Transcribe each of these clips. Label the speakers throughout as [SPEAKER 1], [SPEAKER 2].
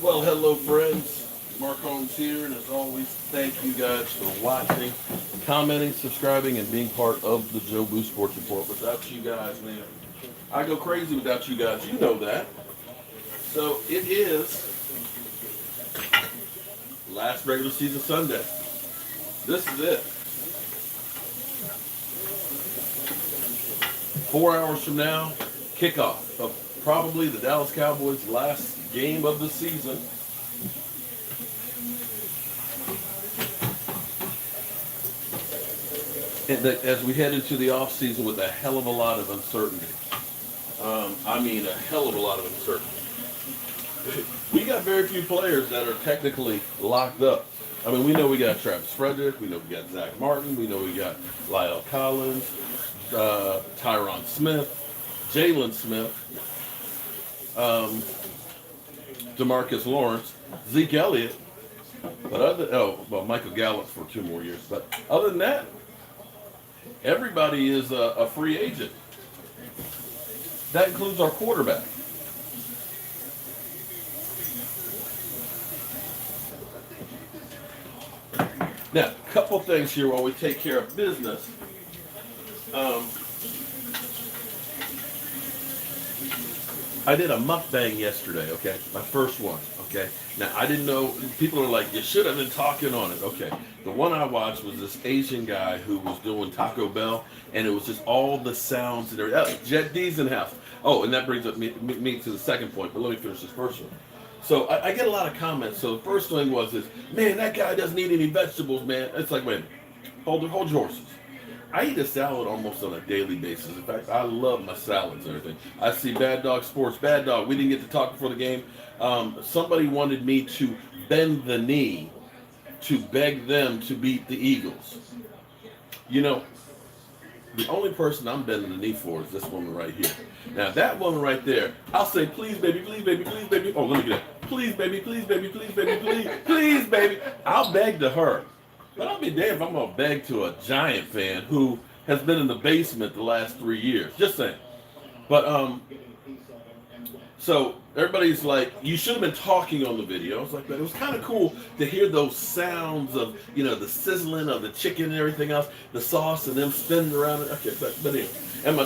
[SPEAKER 1] Well, hello friends, Mark Holmes here, and as always, thank you guys for watching, commenting, subscribing, and being part of the Jobu Sports Report. Without you guys, man, I go crazy without you guys, you know that. So it is last regular season Sunday. This is it. 4 hours from now, kickoff of probably the Dallas Cowboys' last game of the season. And as we head into the offseason with a hell of a lot of uncertainty. I mean, a hell of a lot of uncertainty. We got very few players that are technically locked up. I mean, we know we got Travis Frederick, we know we got Zach Martin, we know we got Lyle Collins, Tyron Smith, Jalen Smith, DeMarcus Lawrence, Zeke Elliott, but Michael Gallup for 2 more years. But other than that, everybody is a free agent. That includes our quarterback. Now, a couple things here while we take care of business. I did a mukbang yesterday, okay? My first one, okay? Now, I didn't know, people are like, you should have been talking on it, okay? The one I watched was this Asian guy who was doing Taco Bell, and it was just all the sounds and everything. Oh, Jet D's in the house. Oh, and that brings up me to the second point, but let me finish this first one. So I get a lot of comments. So the first thing was this, man, that guy doesn't eat any vegetables, man. It's like, wait a minute, hold your horses. I eat a salad almost on a daily basis. In fact, I love my salads and everything. I see Bad Dog Sports. Bad Dog, we didn't get to talk before the game. Somebody wanted me to bend the knee to beg them to beat the Eagles. You know, the only person I'm bending the knee for is this woman right here. Now, that woman right there, I'll say, please, baby, please, baby, please, baby. Oh, let me get that. Please, baby, please, baby, please, baby, please, please, baby. I'll beg to her. But I'll be damned if I'm going to beg to a Giant fan who has been in the basement the last 3 years. Just saying. But, so everybody's like, you should have been talking on the video. I was like, it was kind of cool to hear those sounds of, you know, the sizzling of the chicken and everything else, the sauce and them spinning around it. Okay, but anyway. And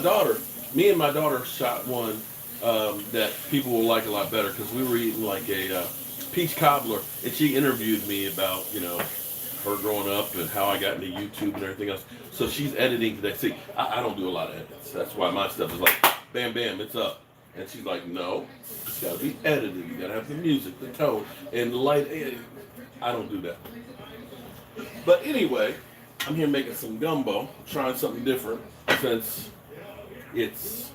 [SPEAKER 1] me and my daughter shot one that people will like a lot better because we were eating like a peach cobbler, and she interviewed me about, you know, her growing up and how I got into YouTube and everything else. So she's editing today. See, I don't do a lot of edits. That's why my stuff is like, bam, bam, it's up. And she's like, no, it's got to be edited. You got to have the music, the tone, and the light. I don't do that. But anyway, I'm here making some gumbo, trying something different since it's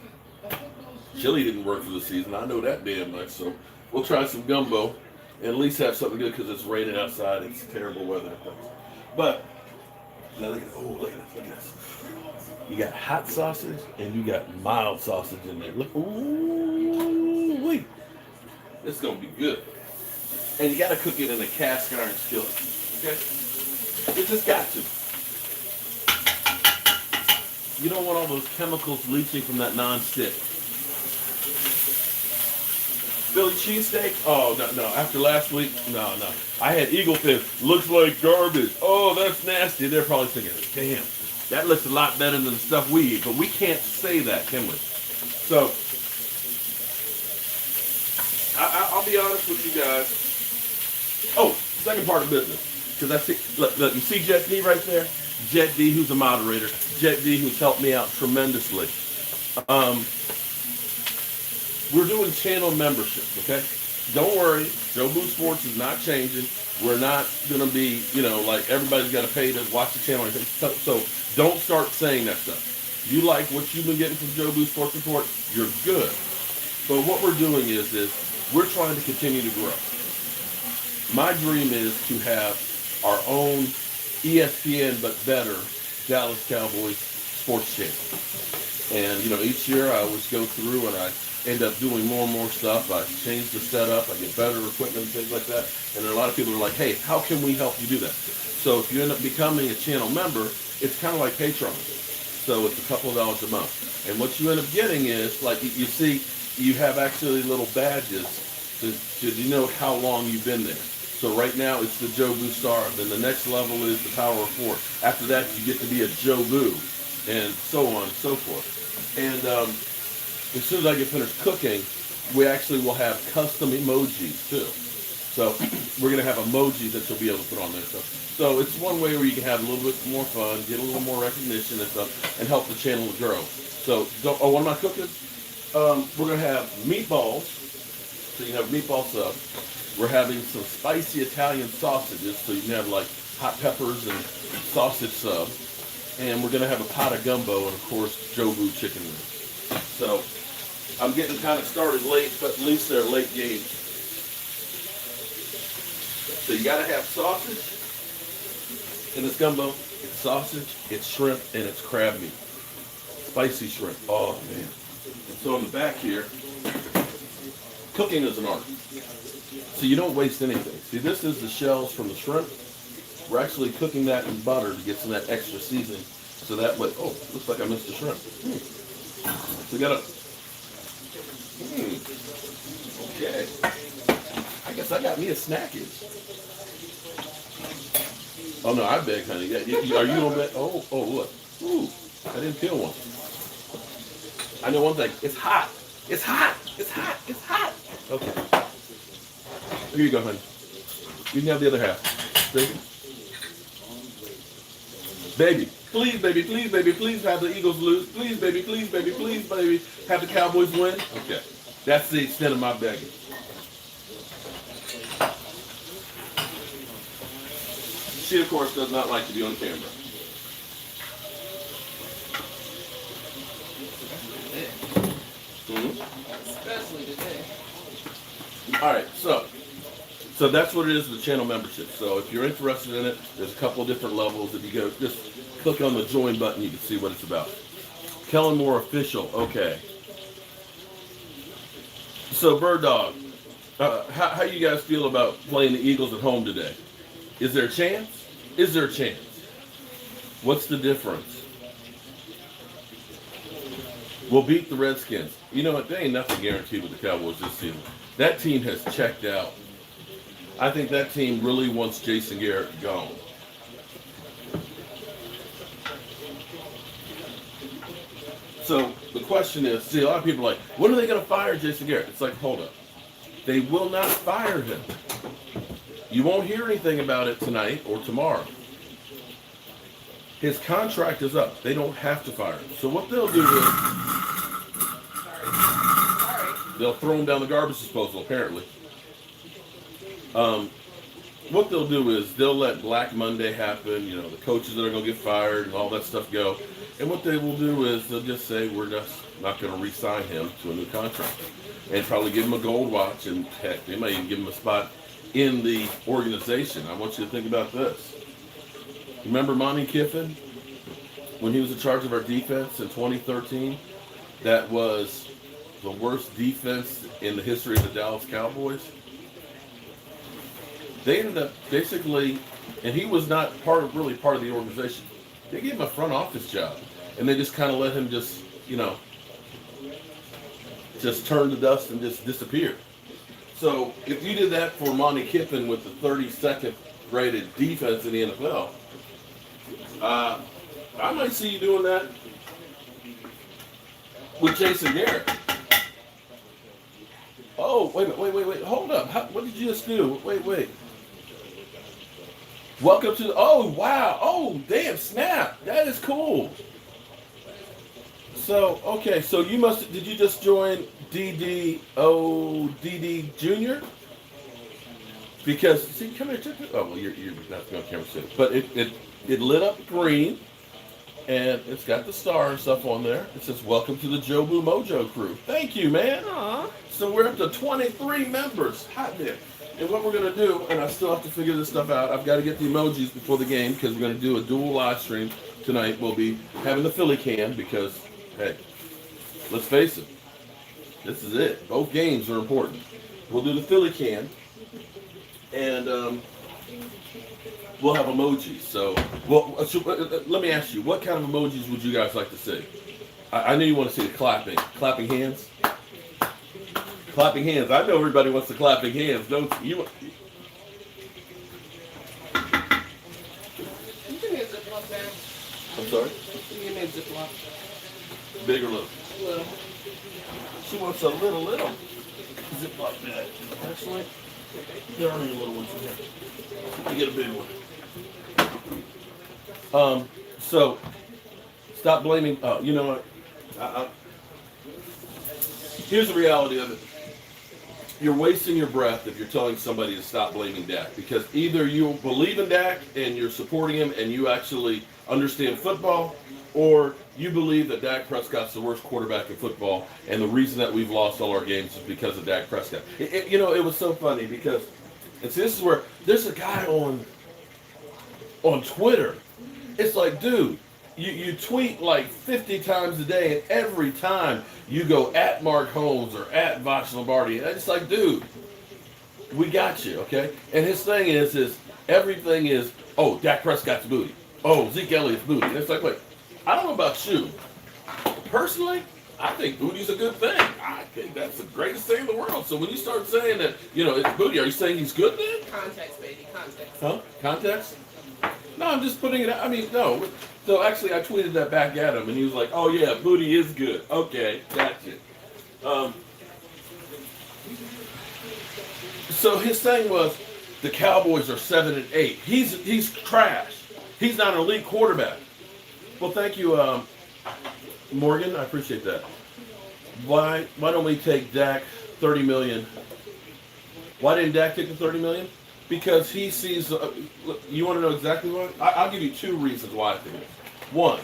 [SPEAKER 1] chili didn't work for the season. I know that damn much. So we'll try some gumbo and at least have something good because it's raining outside. It's terrible weather. But now look at this. You got hot sausage and you got mild sausage in there. Look, ooh, wait. It's gonna be good. And you gotta cook it in a cast iron skillet. Okay? You just got to. You don't want all those chemicals leaching from that non-stick. Philly cheesesteak? Oh, no. After last week, no. I had eagle fin. Looks like garbage. Oh, that's nasty. They're probably thinking, damn, that looks a lot better than the stuff we eat. But we can't say that, can we? So, I'll be honest with you guys. Oh, second part of business. Because I see, look, you see Jet D right there? Jet D, who's a moderator. Jet D, who's helped me out tremendously. We're doing channel memberships, okay? Don't worry, Jobu Sports is not changing. We're not going to be, you know, like everybody's got to pay to watch the channel. So don't start saying that stuff. You like what you've been getting from Jobu Sports Report, you're good. But what we're doing is we're trying to continue to grow. My dream is to have our own ESPN, but better, Dallas Cowboys sports channel. And, you know, each year I always go through and I end up doing more and more stuff. I change the setup. I get better equipment and things like that. And then a lot of people are like, hey, how can we help you do that? So if you end up becoming a channel member, it's kind of like Patreon. So it's a couple of dollars a month. And what you end up getting is, like, you see, you have actually little badges to denote how long you've been there. So right now it's the Jobu Star. Then the next level is the Power of 4. After that, you get to be a Jobu, and so on and so forth. And as soon as I get finished cooking, we actually will have custom emojis too. So we're going to have emojis that you'll be able to put on there. So it's one way where you can have a little bit more fun, get a little more recognition and stuff, and help the channel grow. So, what am I cooking? We're going to have meatballs. So you can have meatball sub. We're having some spicy Italian sausages. So you can have like hot peppers and sausage sub. And we're going to have a pot of gumbo and, of course, Jobu chicken wings. So I'm getting kind of started late, but at least they're late games. So you got to have sausage in this gumbo. It's sausage, it's shrimp, and it's crab meat. Spicy shrimp. Oh, man. And so in the back here, cooking is an art. So you don't waste anything. See, this is the shells from the shrimp. We're actually cooking that in butter to get some of that extra seasoning. So that way, oh, looks like I missed a shrimp. So we got to, okay. I guess I got me a snackage. Oh, no, I beg, honey. Are you on bed? Oh, look. Ooh, I didn't peel one. I know one thing. It's hot. It's hot. It's hot. It's hot. Okay. Here you go, honey. You can have the other half. Baby, please, baby, please, baby, please have the Eagles lose. Please, baby, please, baby, please, baby, have the Cowboys win. Okay. That's the extent of my begging. She, of course, does not like to be on camera.
[SPEAKER 2] Especially today.
[SPEAKER 1] All right, so that's what it is, the channel membership. So if you're interested in it, there's a couple of different levels. If you go, just click on the join button, you can see what it's about. Kellen Moore official, okay. So Bird Dog, how you guys feel about playing the Eagles at home today? Is there a chance? Is there a chance? What's the difference? We'll beat the Redskins. You know what? There ain't nothing guaranteed with the Cowboys this season. That team has checked out. I think that team really wants Jason Garrett gone. So the question is, see, a lot of people are like, when are they going to fire Jason Garrett? It's like, hold up. They will not fire him. You won't hear anything about it tonight or tomorrow. His contract is up. They don't have to fire him. So what they'll do is they'll throw him down the garbage disposal, apparently. What they'll do is they'll let Black Monday happen, you know, the coaches that are going to get fired and all that stuff go. And what they will do is they'll just say, we're just not going to re-sign him to a new contract. And probably give him a gold watch, and heck, they might even give him a spot in the organization. I want you to think about this. Remember Monty Kiffin? When he was in charge of our defense in 2013? That was the worst defense in the history of the Dallas Cowboys. They ended up basically, and he was not really part of the organization. They gave him a front office job, and they just kind of let him just, you know, just turn to dust and just disappear. So if you did that for Monty Kiffin with the 32nd rated defense in the NFL, I might see you doing that with Jason Garrett. Oh, wait, hold up. What did you just do? Wait. Welcome to, oh, wow. Oh, damn, snap. That is cool. So, okay, so did you just join DD Jr.? Because, see, come here, check it. Oh, well, you're not going to camera sit. But it lit up green, and it's got the star and stuff on there. It says, welcome to the Jobu Mojo crew. Thank you, man.
[SPEAKER 2] Aww.
[SPEAKER 1] So we're up to 23 members. Hot damn. And what we're going to do, and I still have to figure this stuff out, I've got to get the emojis before the game because we're going to do a dual live stream tonight we'll be having the Philly can because, hey, let's face it, this is it. Both games are important. We'll do the Philly can, and we'll have emojis. So, let me ask you, what kind of emojis would you guys like to see? I know you want to see the clapping hands. Clapping hands. I know everybody wants the clapping hands, don't you?
[SPEAKER 2] You give me a Ziploc bag.
[SPEAKER 1] I'm sorry?
[SPEAKER 2] Give me a Ziploc.
[SPEAKER 1] Big or little?
[SPEAKER 2] Little.
[SPEAKER 1] She wants a little Ziploc bag. Actually, there are any little ones in here. You get a big one. So, stop blaming. You know what? Here's the reality of it. You're wasting your breath if you're telling somebody to stop blaming Dak, because either you believe in Dak and you're supporting him and you actually understand football, or you believe that Dak Prescott's the worst quarterback in football and the reason that we've lost all our games is because of Dak Prescott. It was so funny because this is where there's a guy on Twitter. It's like, dude, you tweet like 50 times a day, and every time you go at Mark Holmes or at Vox Lombardi, and it's like, dude, we got you, okay? And his thing is everything is, oh, Dak Prescott's booty. Oh, Zeke Elliott's booty. And it's like, wait, I don't know about you. Personally, I think booty's a good thing. I think that's the greatest thing in the world. So when you start saying that, it's booty, are you saying he's good then?
[SPEAKER 2] Context, baby. Context.
[SPEAKER 1] Huh? Context? No, I'm just putting it out. I mean, no. So actually, I tweeted that back at him, and he was like, "Oh yeah, booty is good. Okay, gotcha." So his thing was, the Cowboys are 7-8. He's trash. He's not an elite quarterback. Well, thank you, Morgan. I appreciate that. Why don't we take Dak $30 million? Why didn't Dak take the $30 million? Because he sees. You want to know exactly why? I'll give you two reasons why I think it. One,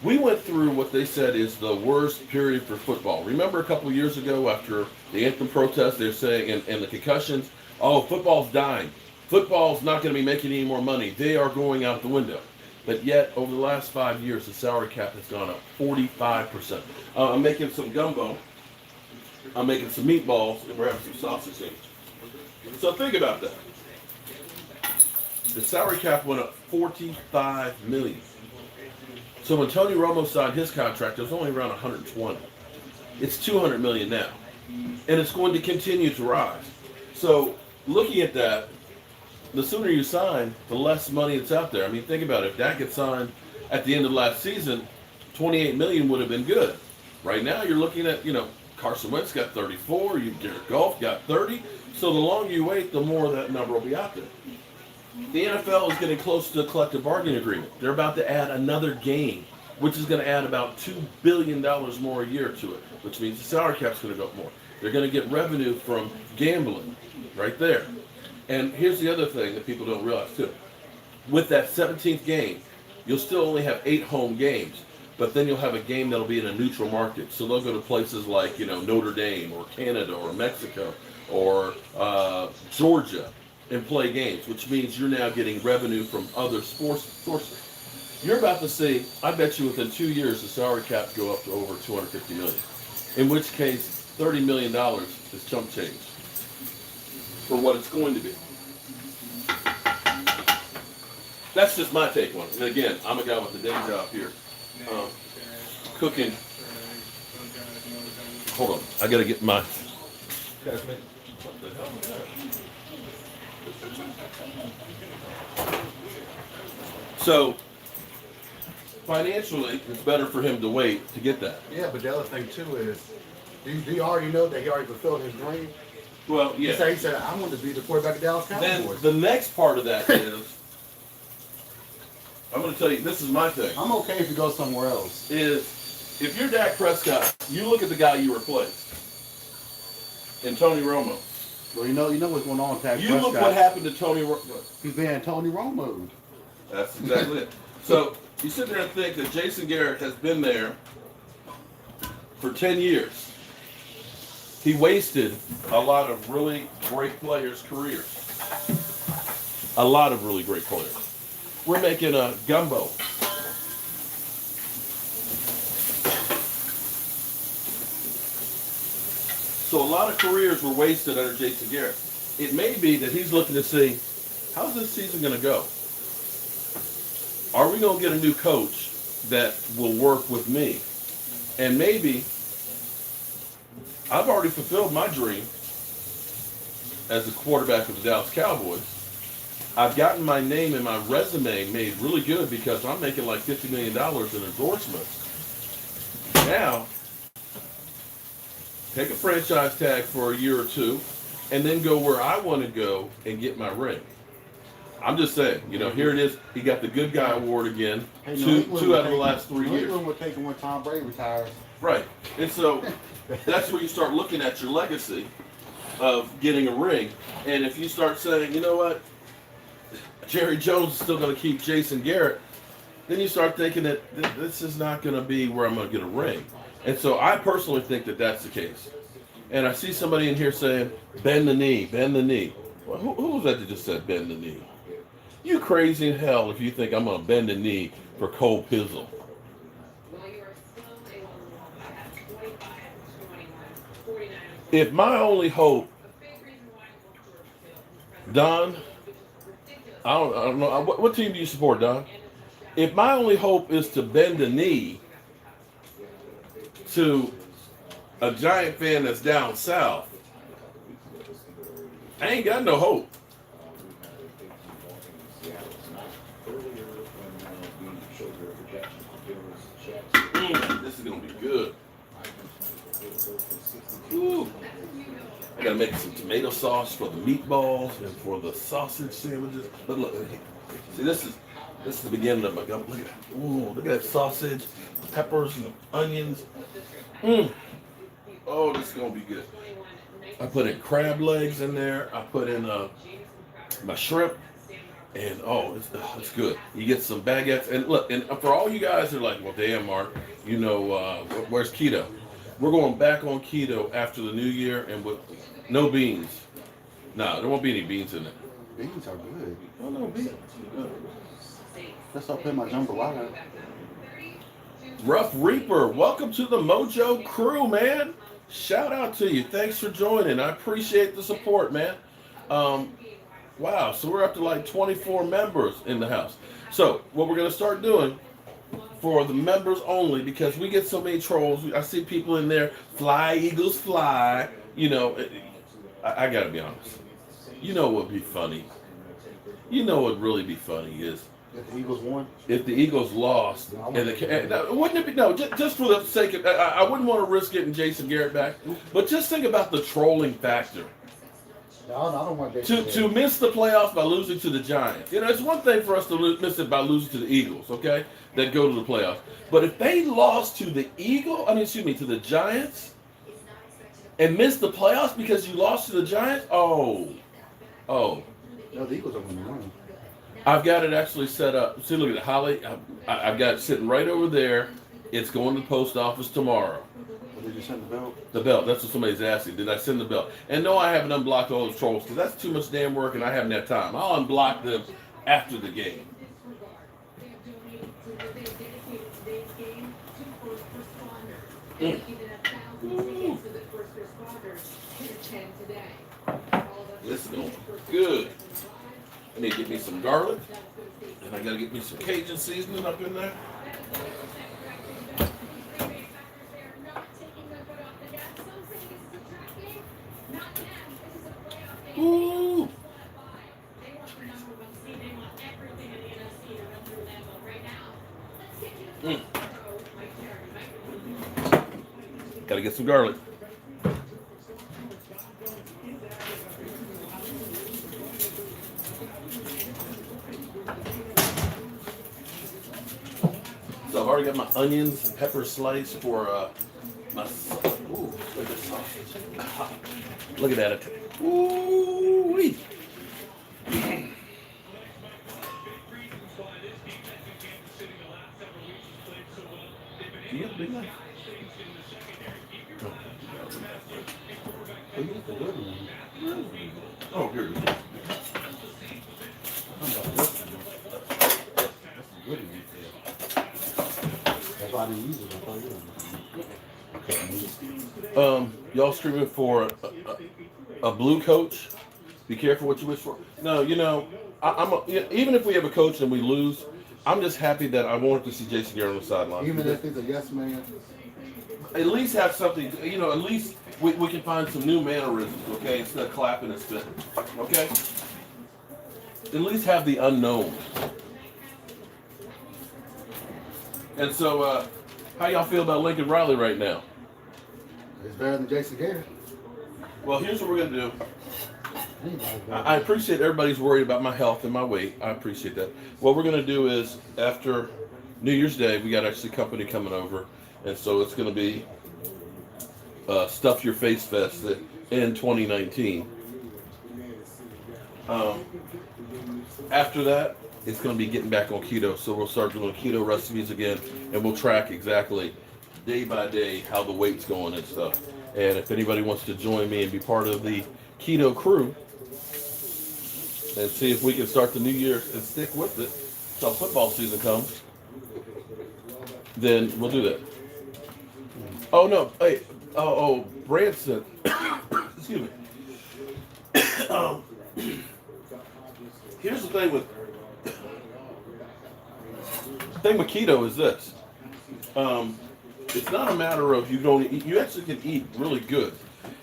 [SPEAKER 1] we went through what they said is the worst period for football. Remember a couple of years ago after the anthem protest, they're saying, and the concussions, oh, football's dying. Football's not going to be making any more money. They are going out the window. But yet, over the last 5 years, the salary cap has gone up 45%. I'm making some gumbo. I'm making some meatballs, and we're having some sausage here. So think about that. The salary cap went up $45 million. So when Tony Romo signed his contract, it was only around $120. It's $200 million now, and it's going to continue to rise. So looking at that, the sooner you sign, the less money that's out there. I mean, think about it. If Dak had signed at the end of last season, $28 million would have been good. Right now, you're looking at, Carson Wentz got 34. Garrett Goff got 30. So the longer you wait, the more that number will be out there. The NFL is getting close to a collective bargaining agreement. They're about to add another game, which is going to add about $2 billion more a year to it, which means the salary cap's going to go up more. They're going to get revenue from gambling right there. And here's the other thing that people don't realize, too. With that 17th game, you'll still only have 8 home games, but then you'll have a game that'll be in a neutral market. So they'll go to places like, Notre Dame or Canada or Mexico or Georgia and play games, which means you're now getting revenue from other sports sources. You're about to see, I bet you within 2 years, the salary cap go up to over $250 million, in which case $30 million is chump change for what it's going to be. That's just my take on it. And again, I'm a guy with a day job here, cooking. Hold on, I gotta get my. So, financially, it's better for him to wait to get that.
[SPEAKER 3] Yeah, but the other thing too is, do you already know that he already fulfilled his dream?
[SPEAKER 1] Well, yeah.
[SPEAKER 3] He said, I want to be the quarterback of Dallas Cowboys.
[SPEAKER 1] Then the next part of that is, I'm going to tell you, this is my thing.
[SPEAKER 3] I'm okay if he goes somewhere else.
[SPEAKER 1] Is, if you're Dak Prescott, you look at the guy you replaced, and Tony Romo.
[SPEAKER 3] Well, you know what's going on with Dak
[SPEAKER 1] Prescott. You look what happened to Tony Romo.
[SPEAKER 3] He's being Tony Romo.
[SPEAKER 1] That's exactly it. So you sit there and think that Jason Garrett has been there for 10 years. He wasted a lot of really great players' careers. A lot of really great players. We're making a gumbo. So a lot of careers were wasted under Jason Garrett. It may be that he's looking to see, how's this season going to go? Are we going to get a new coach that will work with me? And maybe I've already fulfilled my dream as the quarterback of the Dallas Cowboys. I've gotten my name and my resume made really good because I'm making like $50 million in endorsements. Now, take a franchise tag for a year or two and then go where I want to go and get my ring. I'm just saying, here it is. He got the Good Guy Award again,
[SPEAKER 3] Hey,
[SPEAKER 1] two out of the last 3 years.
[SPEAKER 3] England would take him when Tom Brady retires.
[SPEAKER 1] Right. And so that's where you start looking at your legacy of getting a ring. And if you start saying, you know what, Jerry Jones is still going to keep Jason Garrett, then you start thinking that this is not going to be where I'm going to get a ring. And so I personally think that that's the case. And I see somebody in here saying, bend the knee, bend the knee. Well, who was that just said bend the knee? You crazy in hell if you think I'm going to bend the knee for Cole Pizzle. If my only hope, Don, I don't know, what team do you support, Don? If my only hope is to bend the knee to a Giant fan that's down south, I ain't got no hope. This is going to be good. Ooh. I got to make some tomato sauce for the meatballs and for the sausage sandwiches. But look, see, this is the beginning of my gum. Look at that. Ooh, look at that sausage, peppers and onions. Oh, this is going to be good. I put in crab legs in there. I put in my shrimp. And it's good. You get some baguettes. And look, and for all you guys that are like, well, damn, Mark, where's keto? We're going back on keto after the new year and with no beans. No, there won't be any beans in it.
[SPEAKER 3] Beans are good.
[SPEAKER 1] Oh, no, beans. Good.
[SPEAKER 3] Let's not put my jambalaya.
[SPEAKER 1] Rough Reaper, welcome to the Mojo crew, man. Shout out to you. Thanks for joining. I appreciate the support, man. Wow, so we're up to like 24 members in the house. So what we're going to start doing for the members only, because we get so many trolls. I see people in there, fly, Eagles, fly. I got to be honest. What would be funny? What would really be funny is
[SPEAKER 3] if the Eagles won.
[SPEAKER 1] If the Eagles lost, wouldn't it be just for the sake of I wouldn't want to risk getting Jason Garrett back, but just think about the trolling factor.
[SPEAKER 3] No, I don't want Jason
[SPEAKER 1] To miss the playoffs by losing to the Giants. It's one thing for us to miss it by losing to the Eagles, okay, that go to the playoffs. But if they lost to the to the Giants, and missed the playoffs because you lost to the Giants,
[SPEAKER 3] no, the Eagles are going to win.
[SPEAKER 1] I've got it actually set up. See, look at it, Holly. I've got it sitting right over there. It's going to the post office tomorrow.
[SPEAKER 3] Did you send the belt?
[SPEAKER 1] The belt. That's what somebody's asking. Did I send the belt? And no, I haven't unblocked all those trolls because that's too much damn work and I haven't had time. I'll unblock them after the game. This is going good. I need to get me some garlic. And I got to get me some Cajun seasoning up in there. Ooh. Gotta get some garlic. So I've already got my onions and pepper sliced for my. Ooh, look at this sausage. Look at that. Ooh-wee. Do you have a big knife? Oh, here it is.
[SPEAKER 3] That's why I didn't use it. I thought you were.
[SPEAKER 1] Y'all streaming for a blue coach? Be careful what you wish for. No, even if we have a coach and we lose, I'm just happy that I wanted to see Jason Garrett on the sideline.
[SPEAKER 3] Even if he's a yes man.
[SPEAKER 1] At least have something, at least we can find some new mannerisms, okay, instead of clapping and spitting, okay? At least have the unknown. And so, how y'all feel about Lincoln Riley right now?
[SPEAKER 3] It's better than Jason Garrett.
[SPEAKER 1] Well, here's what we're going to do. I appreciate everybody's worried about my health and my weight. I appreciate that. What we're going to do is, after New Year's Day, we got actually company coming over. And so it's going to be Stuff Your Face Fest in 2019. After that, it's going to be getting back on keto. So we'll start doing keto recipes again. And we'll track exactly day by day how the weight's going and stuff. And if anybody wants to join me and be part of the keto crew, and see if we can start the new year and stick with it till football season comes, then we'll do that. Oh no! Hey, Branson. Excuse me. Here's the thing with keto is this. It's not a matter of you don't eat. You actually can eat really good.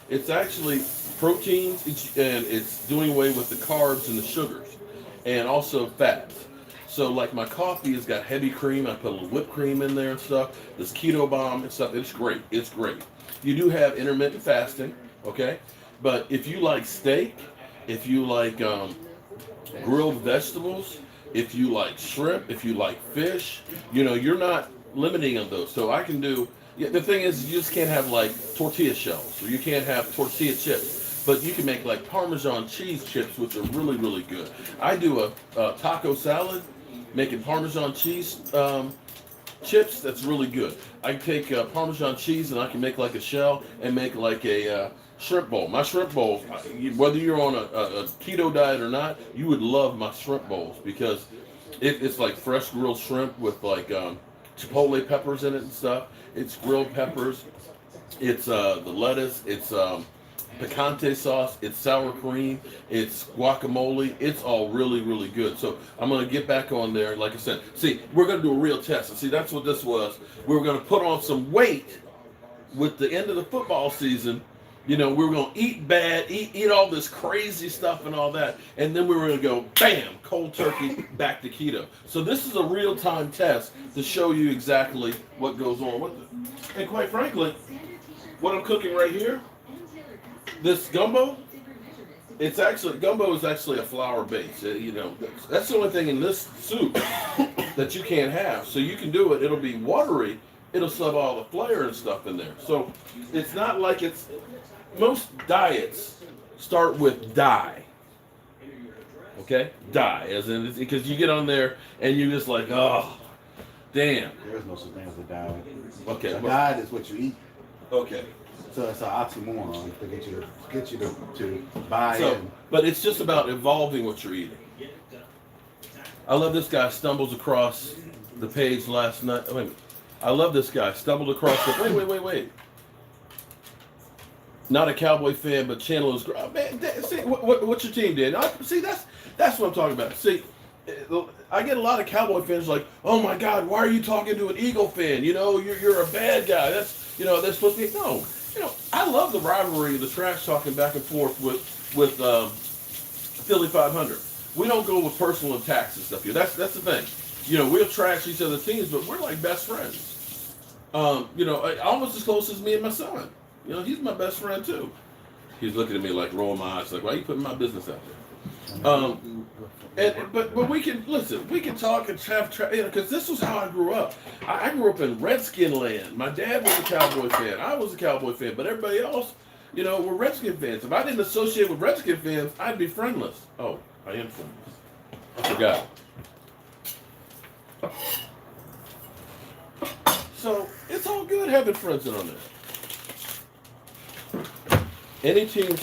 [SPEAKER 1] It's actually proteins, and it's doing away with the carbs and the sugars, and also fats. So like my coffee has got heavy cream. I put a little whipped cream in there and stuff. This keto bomb and stuff. It's great. It's great. You do have intermittent fasting, okay? But if you like steak, if you like grilled vegetables, if you like shrimp, if you like fish, you're not limiting on those. So I can do. The thing is, you just can't have like tortilla shells, or you can't have tortilla chips. But you can make like Parmesan cheese chips, which are really, really good. I do a taco salad, making Parmesan cheese chips. That's really good. I take Parmesan cheese and I can make like a shell and make like a shrimp bowl. My shrimp bowls, whether you're on a keto diet or not, you would love my shrimp bowls because it's like fresh grilled shrimp with like chipotle peppers in it and stuff. It's grilled peppers. It's the lettuce. It's picante sauce, it's sour cream, it's guacamole, it's all really, really good. So I'm going to get back on there. Like I said, see, we're going to do a real test. And see, that's what this was. We were going to put on some weight with the end of the football season. We were going to eat bad, eat all this crazy stuff and all that. And then we were going to go, bam, cold turkey, back to keto. So this is a real-time test to show you exactly what goes on with it. And quite frankly, what I'm cooking right here, this gumbo, gumbo is actually a flour base. That's the only thing in this soup that you can't have. So you can do it. It'll be watery. It'll still have all the flair and stuff in there. So it's not like most diets start with dye. Okay? Dye. As in, because you get on there and you're just like, oh, damn.
[SPEAKER 3] There's no such thing as a diet.
[SPEAKER 1] Okay.
[SPEAKER 3] A diet is what you eat.
[SPEAKER 1] Okay.
[SPEAKER 3] So it's an oxymoron to get you to buy in.
[SPEAKER 1] But it's just about evolving what you're eating. I love this guy stumbles across the page last night. Wait. I love this guy stumbled across the. Wait. Not a Cowboy fan, but Chandler's. Man, see what's your team did? See, that's what I'm talking about. See, I get a lot of Cowboy fans like, oh my God, why are you talking to an Eagle fan? You're a bad guy. That's they're supposed to be no. I love the rivalry, the trash talking back and forth with Philly 500. We don't go with personal attacks and stuff here. That's the thing. We'll trash each other's teams, but we're like best friends. Almost as close as me and my son. He's my best friend too. He's looking at me like rolling my eyes, like, why are you putting my business out there? But we can listen. We can talk and have because this was how I grew up. I grew up in Redskin land. My dad was a Cowboy fan. I was a Cowboy fan, but everybody else, were Redskin fans. If I didn't associate with Redskin fans, I'd be friendless. Oh, I am friendless. I forgot. So it's all good having friends in on this. Any teams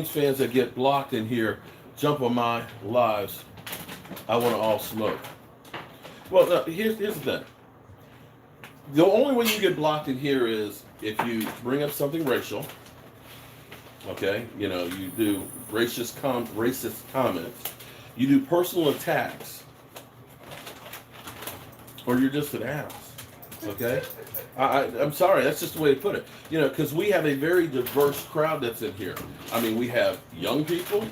[SPEAKER 1] fans that get blocked in here, jump on my lives. I want to all smoke. Well, no, here's the thing. The only way you get blocked in here is if you bring up something racial. Okay, you know, you do racist comments, you do personal attacks, or you're just an ass. Okay, I'm sorry, that's just the way to put it. You know, because we have a very diverse crowd that's in here. I mean, we have young people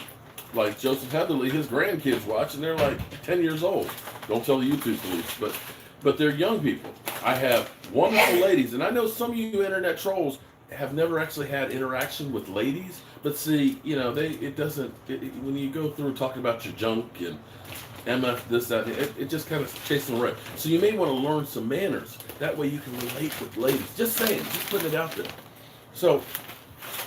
[SPEAKER 1] like Joseph Heatherly, his grandkids watch, and they're like 10 years old. Don't tell the YouTube police, but they're young people. I have wonderful ladies, and I know some of you internet trolls have never actually had interaction with ladies, but see, you know, when you go through talking about your junk and MF this, that, it just kind of chases them around. So you may want to learn some manners. That way you can relate with ladies. Just saying, just putting it out there. So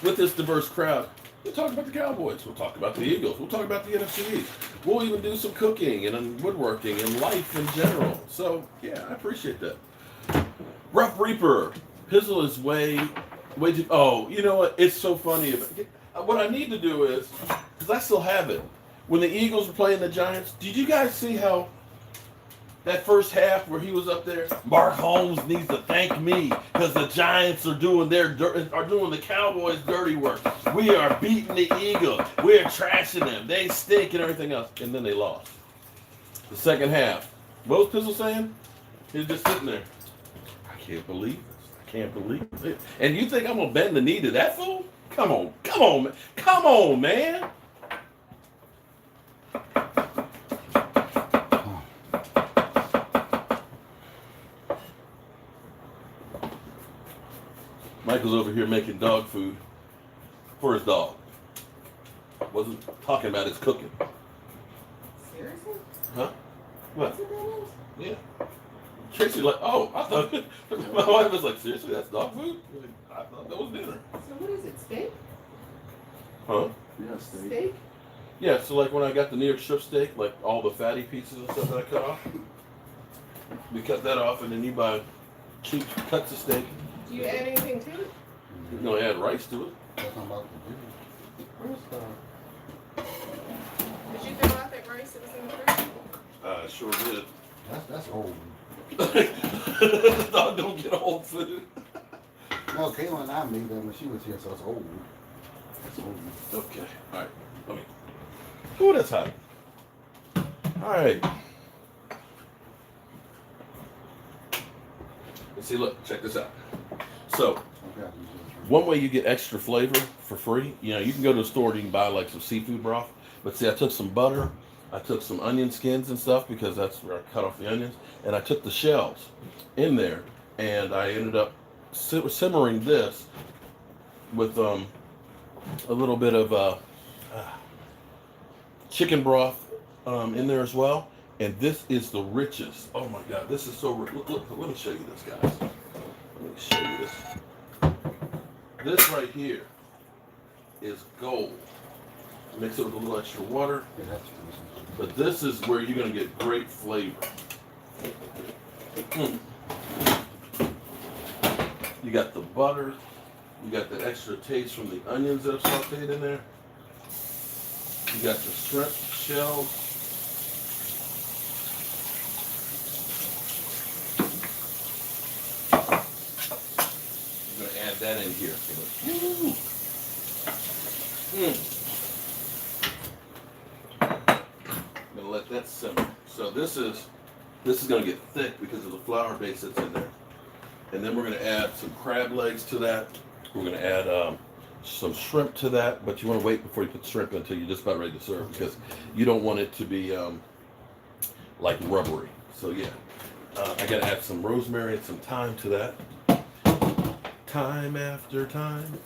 [SPEAKER 1] with this diverse crowd, we'll talk about the Cowboys, we'll talk about the Eagles, we'll talk about the NFC East. We'll even do some cooking and woodworking and life in general. So yeah, I appreciate that. Rough Reaper, Pizzle is way too. Oh, you know what? It's so funny. What I need to do is, because I still have it. When the Eagles were playing the Giants, did you guys see how that first half where he was up there? Mark Holmes needs to thank me because the Giants are doing the Cowboys' dirty work. We are beating the Eagles. We are trashing them. They stink and everything else. And then they lost. The second half. What was Pizzle saying? He was just sitting there. I can't believe this. I can't believe it. And you think I'm gonna bend the knee to that fool? Come on, man. Michael's over here making dog food for his dog. Wasn't talking about his cooking.
[SPEAKER 2] Seriously?
[SPEAKER 1] Huh? What?
[SPEAKER 2] That's what that is?
[SPEAKER 1] Yeah. Tracy like, oh, I thought my wife was like, seriously, that's dog food? I thought that was dinner.
[SPEAKER 2] So what is it, steak?
[SPEAKER 1] Huh?
[SPEAKER 3] Yeah, steak.
[SPEAKER 2] Steak?
[SPEAKER 1] Yeah, so like when I got the New York strip steak, like all the fatty pieces and stuff that I cut off, we cut that off and then you buy cheap cuts of steak.
[SPEAKER 2] Do you add anything to it?
[SPEAKER 1] You know, add rice to it.
[SPEAKER 3] That's not about the
[SPEAKER 2] Where's the... Did you throw out that rice that was in the fridge?
[SPEAKER 1] I sure did.
[SPEAKER 3] That's old.
[SPEAKER 1] The dog don't get old food.
[SPEAKER 3] No, Kayla and I made that when she was here, so it's old. It's old.
[SPEAKER 1] Okay, all right. Let me. Ooh, that's hot. All right. Let's see. Look, check this out. So,
[SPEAKER 3] Okay.
[SPEAKER 1] one way you get extra flavor for free, you know, you can go to the store and you can buy like some seafood broth. But see, I took some butter, I took some onion skins and stuff because that's where I cut off the onions, and I took the shells in there, and I ended up simmering this with a little bit of chicken broth in there as well. And this is the richest. Oh my God, this is so rich. Look, let me show you this, guys. Let me show you this. This right here is gold. Mix it with a little extra water. But this is where you're going to get great flavor. You got the butter. You got the extra taste from the onions that I've sauteed in there. You got the shrimp shells. I'm going to add that in here. I'm going to let that simmer. So this is going to get thick because of the flour base that's in there. And then we're going to add some crab legs to that. We're going to add some shrimp to that, but you want to wait before you put shrimp until you're just about ready to serve because you don't want it to be like rubbery. So yeah, I got to add some rosemary and some thyme to that. Time after time.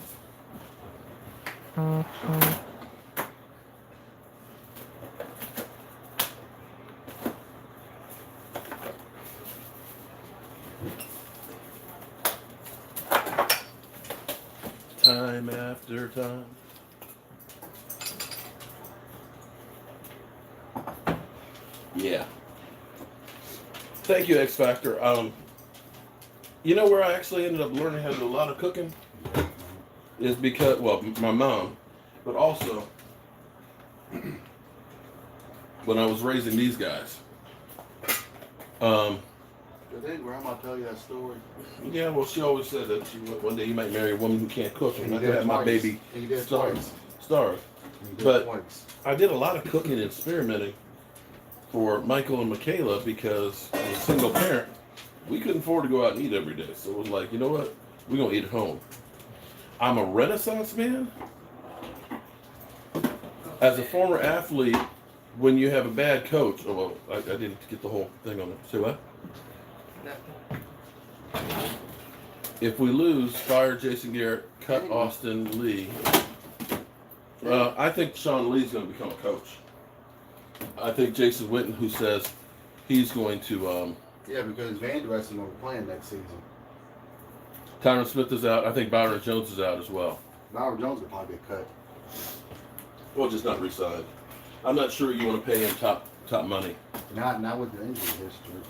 [SPEAKER 1] Time after time. Yeah. Thank you, X Factor. You know where I actually ended up learning how to do a lot of cooking? Is because, well, my mom, but also when I was raising these guys.
[SPEAKER 3] Did grandma tell you that story?
[SPEAKER 1] Yeah, well, she always said that one day you might marry a woman who can't cook, and
[SPEAKER 3] And
[SPEAKER 1] I
[SPEAKER 3] you
[SPEAKER 1] could
[SPEAKER 3] did
[SPEAKER 1] have my
[SPEAKER 3] twice.
[SPEAKER 1] baby
[SPEAKER 3] And you did
[SPEAKER 1] starve.
[SPEAKER 3] twice.
[SPEAKER 1] Starve.
[SPEAKER 3] And you did
[SPEAKER 1] But
[SPEAKER 3] twice.
[SPEAKER 1] I did a lot of cooking and experimenting for Michael and Michaela because as a single parent, we couldn't afford to go out and eat every day. So it was like, you know what? We're going to eat at home. I'm a Renaissance man. As a former athlete, when you have a bad coach, oh, well, I didn't get the whole thing on it. Say what? If we lose, fire Jason Garrett, cut Austin Lee. I think Sean Lee's going to become a coach. I think Jason Witten, who says he's going to.
[SPEAKER 3] Yeah, because Van Der Esch is going to be playing next season.
[SPEAKER 1] Tyron Smith is out. I think Byron Jones is out as well.
[SPEAKER 3] Byron Jones will probably get cut.
[SPEAKER 1] Well, just not re-signed. I'm not sure you want to pay him top money.
[SPEAKER 3] Not with the injury history.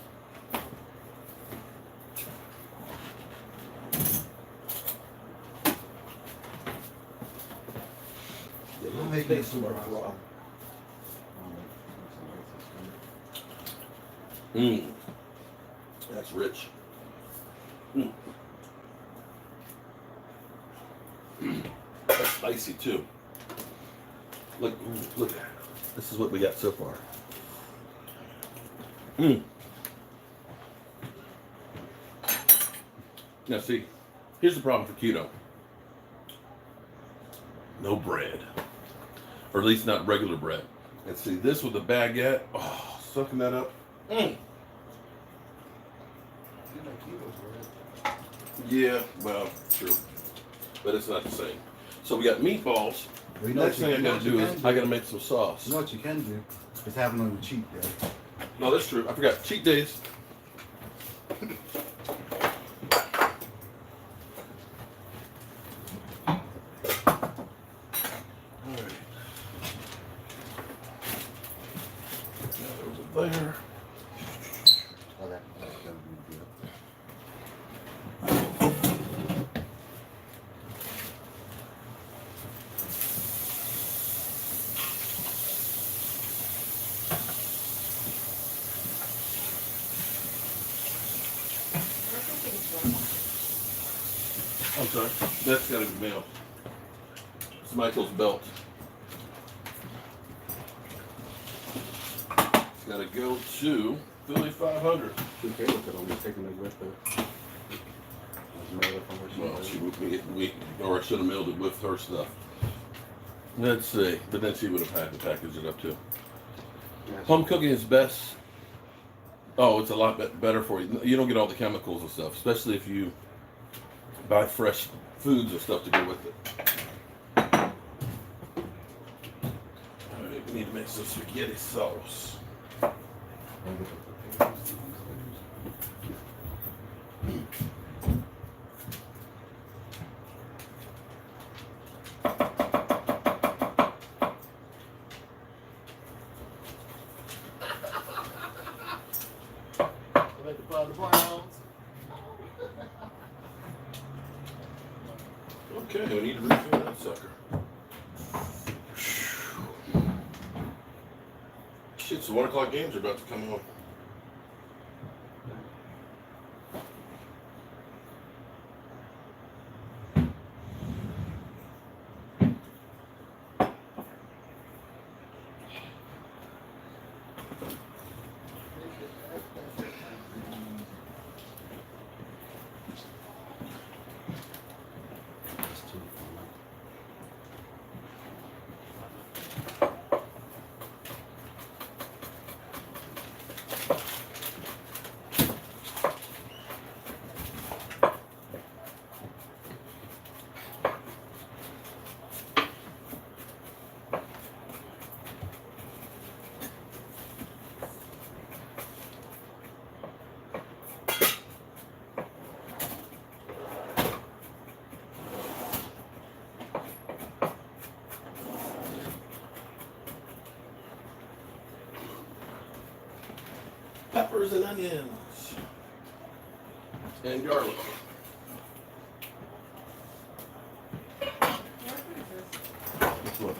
[SPEAKER 1] That's rich. That's spicy too. Look. This is what we got so far. Now see, here's the problem for keto. No bread. Or at least not regular bread. And see, this with a baguette, sucking that up. Yeah, well, true. But it's not the same. So we got meatballs.
[SPEAKER 3] Well,
[SPEAKER 1] Next thing I gotta do is I gotta make some sauce.
[SPEAKER 3] You know what you can do? Is have them on the cheat day.
[SPEAKER 1] No, that's true. I forgot. Cheat days. There.
[SPEAKER 3] Oh, that would be good.
[SPEAKER 1] I'm sorry. That's gotta be mailed. It's Michael's belt. It's gotta go to Philly 500.
[SPEAKER 3] Okay, look at them. We're taking it with her.
[SPEAKER 1] Well, we or I should have mailed it with her stuff. Let's see. But then she would have had to package it up too. Home cooking is best. Oh, it's a lot better for you. You don't get all the chemicals and stuff, especially if you buy fresh foods and stuff to go with it. All right, we need to make some spaghetti sauce. Okay, we need to refill that sucker. Shit, so 1 o'clock games are about to come on. Peppers and onions. And garlic. Which one?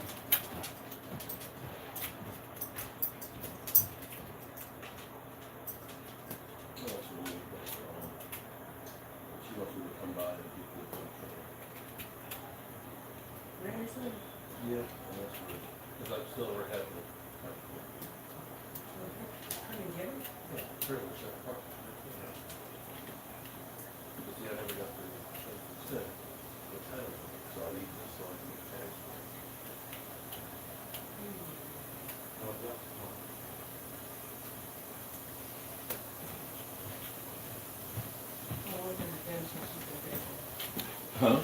[SPEAKER 1] See, I never got the title, so I need this, so I can get tags. Huh?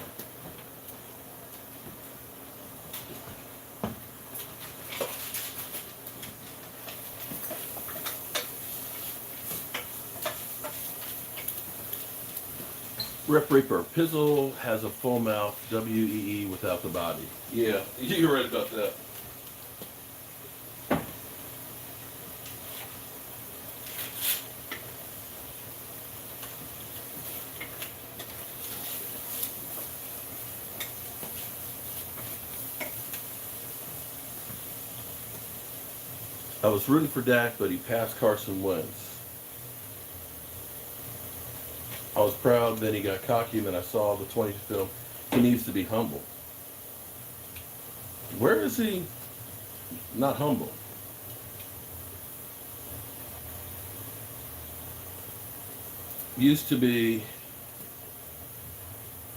[SPEAKER 1] Rep Reaper, Pizzle has a full mouth, WEE without the body. Yeah, you're right about that. I was rooting for Dak, but he passed Carson Wentz. I was proud, then he got cocky, and then I saw the 20th film. He needs to be humble. Where is he not humble? Used to be,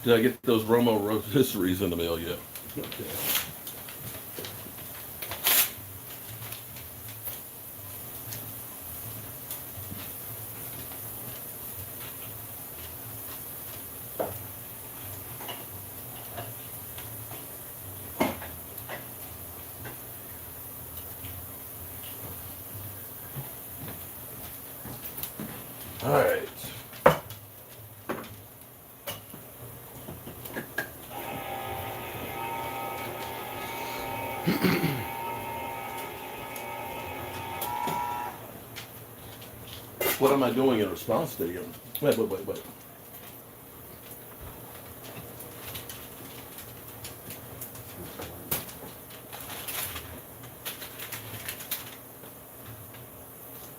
[SPEAKER 1] did I get those Romo rotisseries in the mail yet? Okay. All right. What am I doing in response to you? Wait.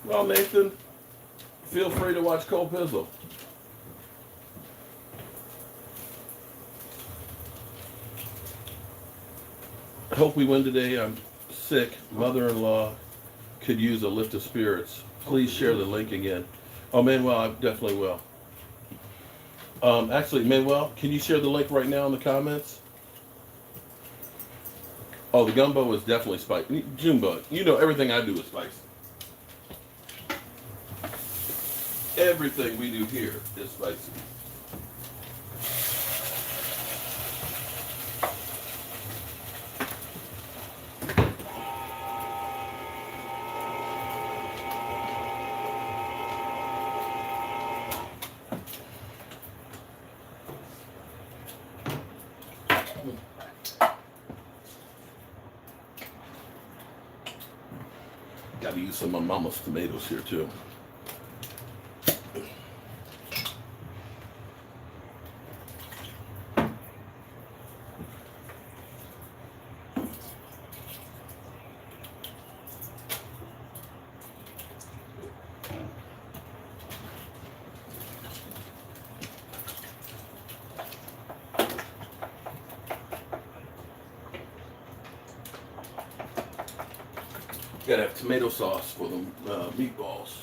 [SPEAKER 1] Well, Nathan, feel free to watch Cole Pizzle. I hope we win today. I'm sick. Mother-in-law could use a lift of spirits. Please share the link again. Oh, Manuel, I definitely will. Actually, Manuel, can you share the link right now in the comments? Oh, the gumbo is definitely spicy. Jumbo, you know everything I do is spicy. Everything we do here is spicy. Got to use some of my mama's tomatoes here too. Gotta have tomato sauce for the meatballs.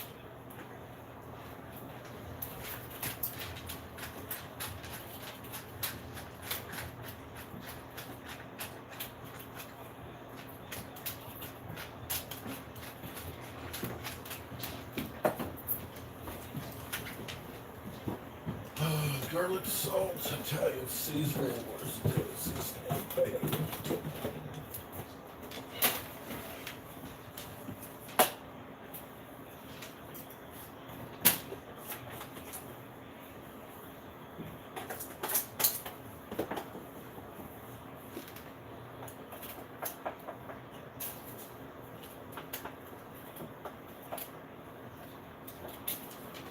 [SPEAKER 1] Garlic, salt, Italian seasoning. Where's the seasoning?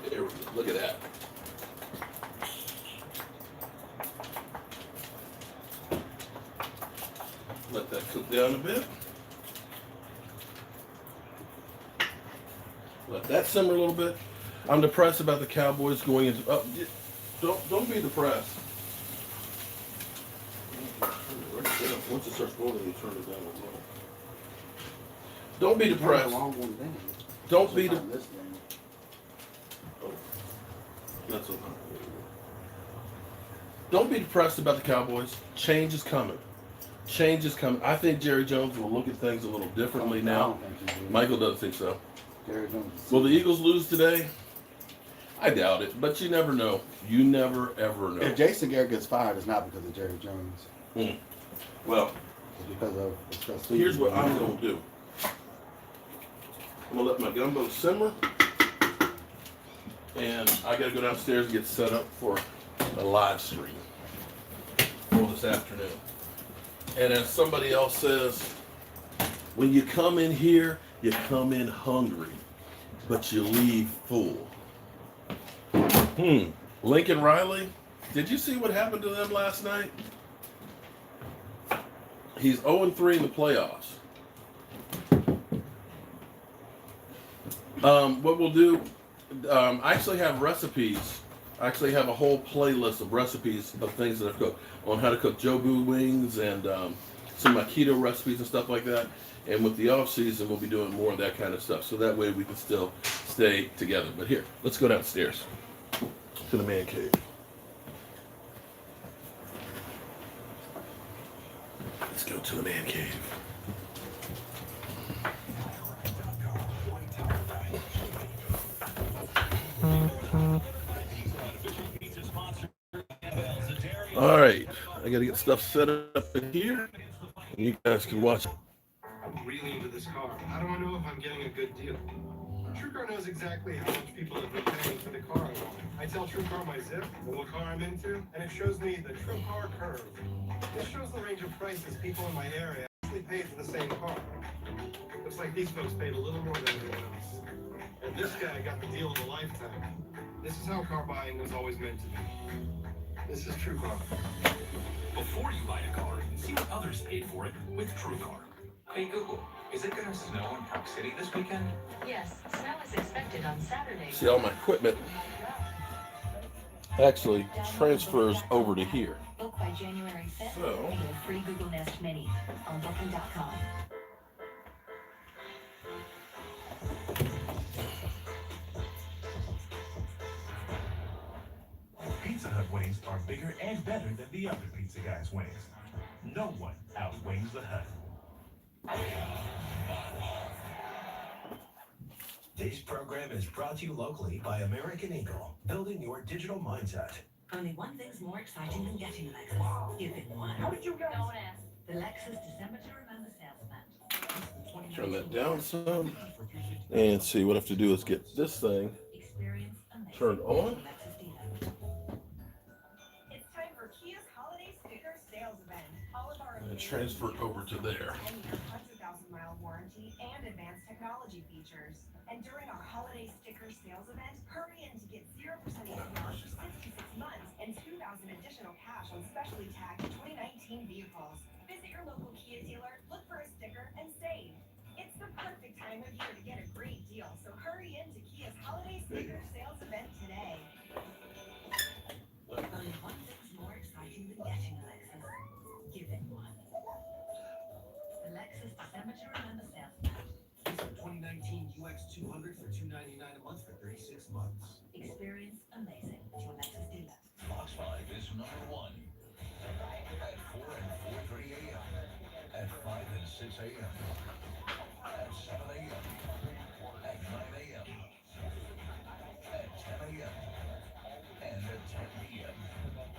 [SPEAKER 1] There we go. Look at that. Let that cook down a bit. Let that simmer a little bit. I'm depressed about the Cowboys going into. Don't be depressed. Once it starts boiling, you turn it down a little. Don't be depressed. Don't be That's what. Don't be depressed about the Cowboys. Change is coming. Change is coming. I think Jerry Jones will look at things a little differently now. Michael doesn't think so.
[SPEAKER 3] Jerry Jones.
[SPEAKER 1] Will the Eagles lose today? I doubt it, but you never know. You never, ever know.
[SPEAKER 3] If Jason Garrett gets fired, it's not because of Jerry Jones.
[SPEAKER 1] Well,
[SPEAKER 3] it's because of
[SPEAKER 1] here's what I'm going to do. I'm going to let my gumbo simmer, and I got to go downstairs and get set up for a live stream for this afternoon. And as somebody else says, when you come in here, you come in hungry, but you leave full. Lincoln Riley, did you see what happened to them last night? He's 0-3 in the playoffs. What we'll do, I actually have recipes. I actually have a whole playlist of recipes of things that I've cooked on how to cook Jobu wings and some of my keto recipes and stuff like that. And with the off season, we'll be doing more of that kind of stuff. So that way we can still stay together. But here, let's go downstairs to the man cave. Let's go to the man cave. All right, I got to get stuff set up in here. And you guys can watch.
[SPEAKER 4] I'm really into this car. How do I know if I'm getting a good deal? TrueCar knows exactly how much people have been paying for the car I want. I tell TrueCar my zip and what car I'm into, and it shows me the TrueCar curve. This shows the range of prices people in my area actually paid for the same car. Looks like these folks paid a little more than everyone else. And this guy got the deal of a lifetime. This is how car buying was always meant to be. This is TrueCar.
[SPEAKER 5] Before you buy a car, see what others paid for it with TrueCar. Hey Google, is it going to snow in Park City this weekend?
[SPEAKER 6] Yes, snow is expected on Saturday.
[SPEAKER 1] See, all my equipment actually transfers over to here.
[SPEAKER 6] Book by January 5th
[SPEAKER 1] So,
[SPEAKER 6] and get a free Google Nest Mini on Booking.com.
[SPEAKER 5] Pizza Hut wings are bigger and better than the other Pizza Guys wings. No one outwings the Hut. This program is brought to you locally by American Eagle, building your digital mindset.
[SPEAKER 6] Only one thing's more exciting than getting a Lexus. Give it one. How did you guys? Don't ask. The Lexus December to Remember sales event.
[SPEAKER 1] turn that down some. And see, what I have to do is get this thing
[SPEAKER 6] Experience amazing.
[SPEAKER 1] turned on.
[SPEAKER 6] Lexus dealer.
[SPEAKER 7] It's time for Kia's holiday sticker sales event. All of our
[SPEAKER 1] And transfer it over to there.
[SPEAKER 7] 100,000-mile warranty and advanced technology features. And during our holiday sticker sales event, hurry in to get 0% APR for 66 months and $2,000 additional cash on specially tagged 2019 vehicles. Visit your local Kia dealer, look for a sticker, and save. It's the perfect time of year to get a great deal, so hurry in to Kia's holiday sticker sales event today.
[SPEAKER 6] Only one thing's more exciting than getting a Lexus. Give it one. The Lexus December to Remember sales event.
[SPEAKER 5] It's a 2019 UX200 for $299 a month for 36 months.
[SPEAKER 6] Experience amazing to a Lexus dealer.
[SPEAKER 5] Fox 5 is number 1. At 4 and 4:30 a.m. At 5 and 6 a.m. At 7 a.m. At 9 a.m. At 10 a.m. And at 10 p.m.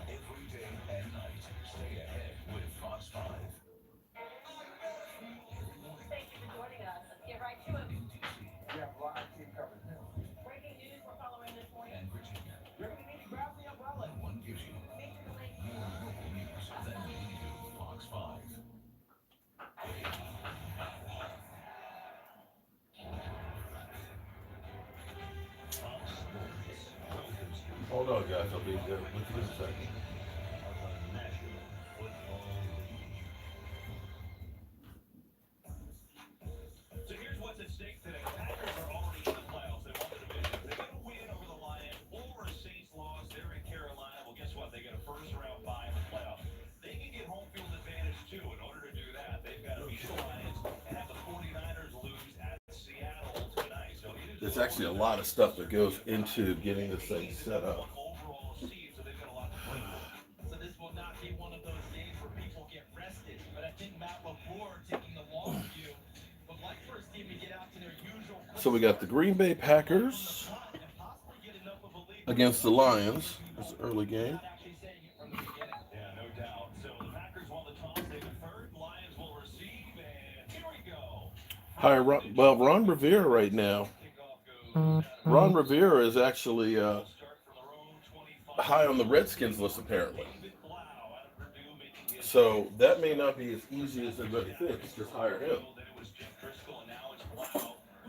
[SPEAKER 5] Every day and night. Stay ahead with Fox 5.
[SPEAKER 7] Thank you for joining us. Let's get right to it.
[SPEAKER 5] In D.C.
[SPEAKER 4] Yeah, well, I keep covered now.
[SPEAKER 7] Breaking news we're following this morning.
[SPEAKER 5] and Virginia.
[SPEAKER 4] You're going to need to grab the umbrella.
[SPEAKER 5] And one gives you
[SPEAKER 7] Major delays.
[SPEAKER 5] more local news than we do Fox 5.
[SPEAKER 1] Hold on, guys. I'll be with you in a second.
[SPEAKER 5] So here's what's at stake today. Packers are already in the playoffs. They won the division. They got a win over the Lions or a Saints loss. They're in Carolina. Well, guess what? They got a first-round bye in the playoffs. They can get home field advantage, too. In order to do that, they've got to beat the Lions and have the 49ers lose at Seattle tonight. So it is
[SPEAKER 1] There's actually a lot of stuff that goes into getting this thing set up. So we got the Green Bay Packers against the Lions. It's an early game.
[SPEAKER 5] Yeah, no doubt. So the Packers won the toss, they deferred. Lions will receive, and here we go.
[SPEAKER 1] Hi, Ron Rivera right now. Ron Rivera is actually high on the Redskins list, apparently. So that may not be as easy as everybody thinks. Just hire him.
[SPEAKER 5] Who's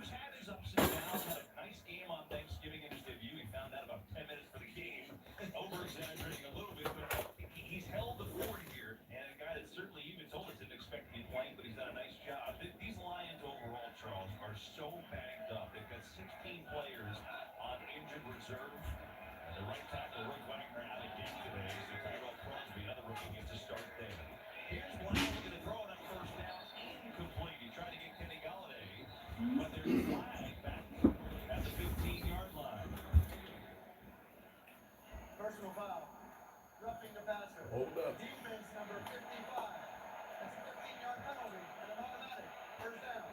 [SPEAKER 5] had his ups and downs, had a nice game on Thanksgiving in his debut. He found out about 10 minutes for the game. Over-exaggerating a little bit, but he's held the fort here, and a guy that certainly even told us didn't expect to be playing, but he's done a nice job. These Lions overall, Charles, are so banged up. They've got 16 players on injured reserve. And the right tackle, Rick Wagner, out again today, so Tyrell Crosby, another rookie, gets to start there. Here's Blount looking to throw it on first down, incomplete. He tried to get Kenny Galladay, but there's a flag back at the 15-yard line.
[SPEAKER 4] Personal foul. Roughing the passer.
[SPEAKER 1] Hold up.
[SPEAKER 4] Defense number 55. That's a 15-yard penalty and an automatic first down.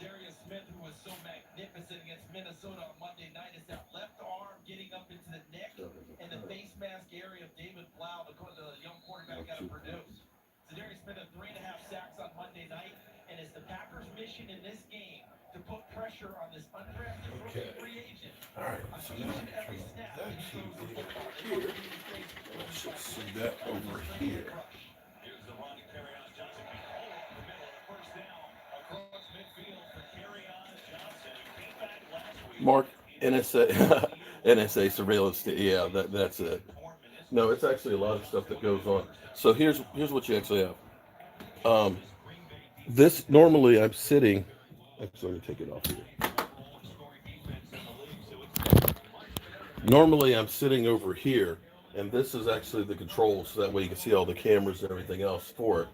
[SPEAKER 8] Darius Smith, who was so magnificent against Minnesota on Monday night, is that left arm getting up into the neck and the face mask area of David Blount, the young quarterback out of Purdue. So Darius Smith had 3.5 sacks on Monday night, and it's the Packers' mission in this game to put pressure on this undrafted rookie free agent.
[SPEAKER 1] All right. So now
[SPEAKER 8] Every snap
[SPEAKER 1] that
[SPEAKER 8] that he
[SPEAKER 1] should
[SPEAKER 8] throws
[SPEAKER 1] be
[SPEAKER 8] the
[SPEAKER 1] over
[SPEAKER 8] football.
[SPEAKER 1] here. I should see that over here.
[SPEAKER 5] Here's the run to Kerryon Johnson. All up the middle, first down across midfield for Kerryon Johnson, who came back last week.
[SPEAKER 1] Mark, NSA, NSA surveillance. Yeah, that's it. No, it's actually a lot of stuff that goes on. So here's what you actually have. This normally I'm sitting. Actually, let me take it off here. Normally I'm sitting over here, and this is actually the controls, so that way you can see all the cameras and everything else for it.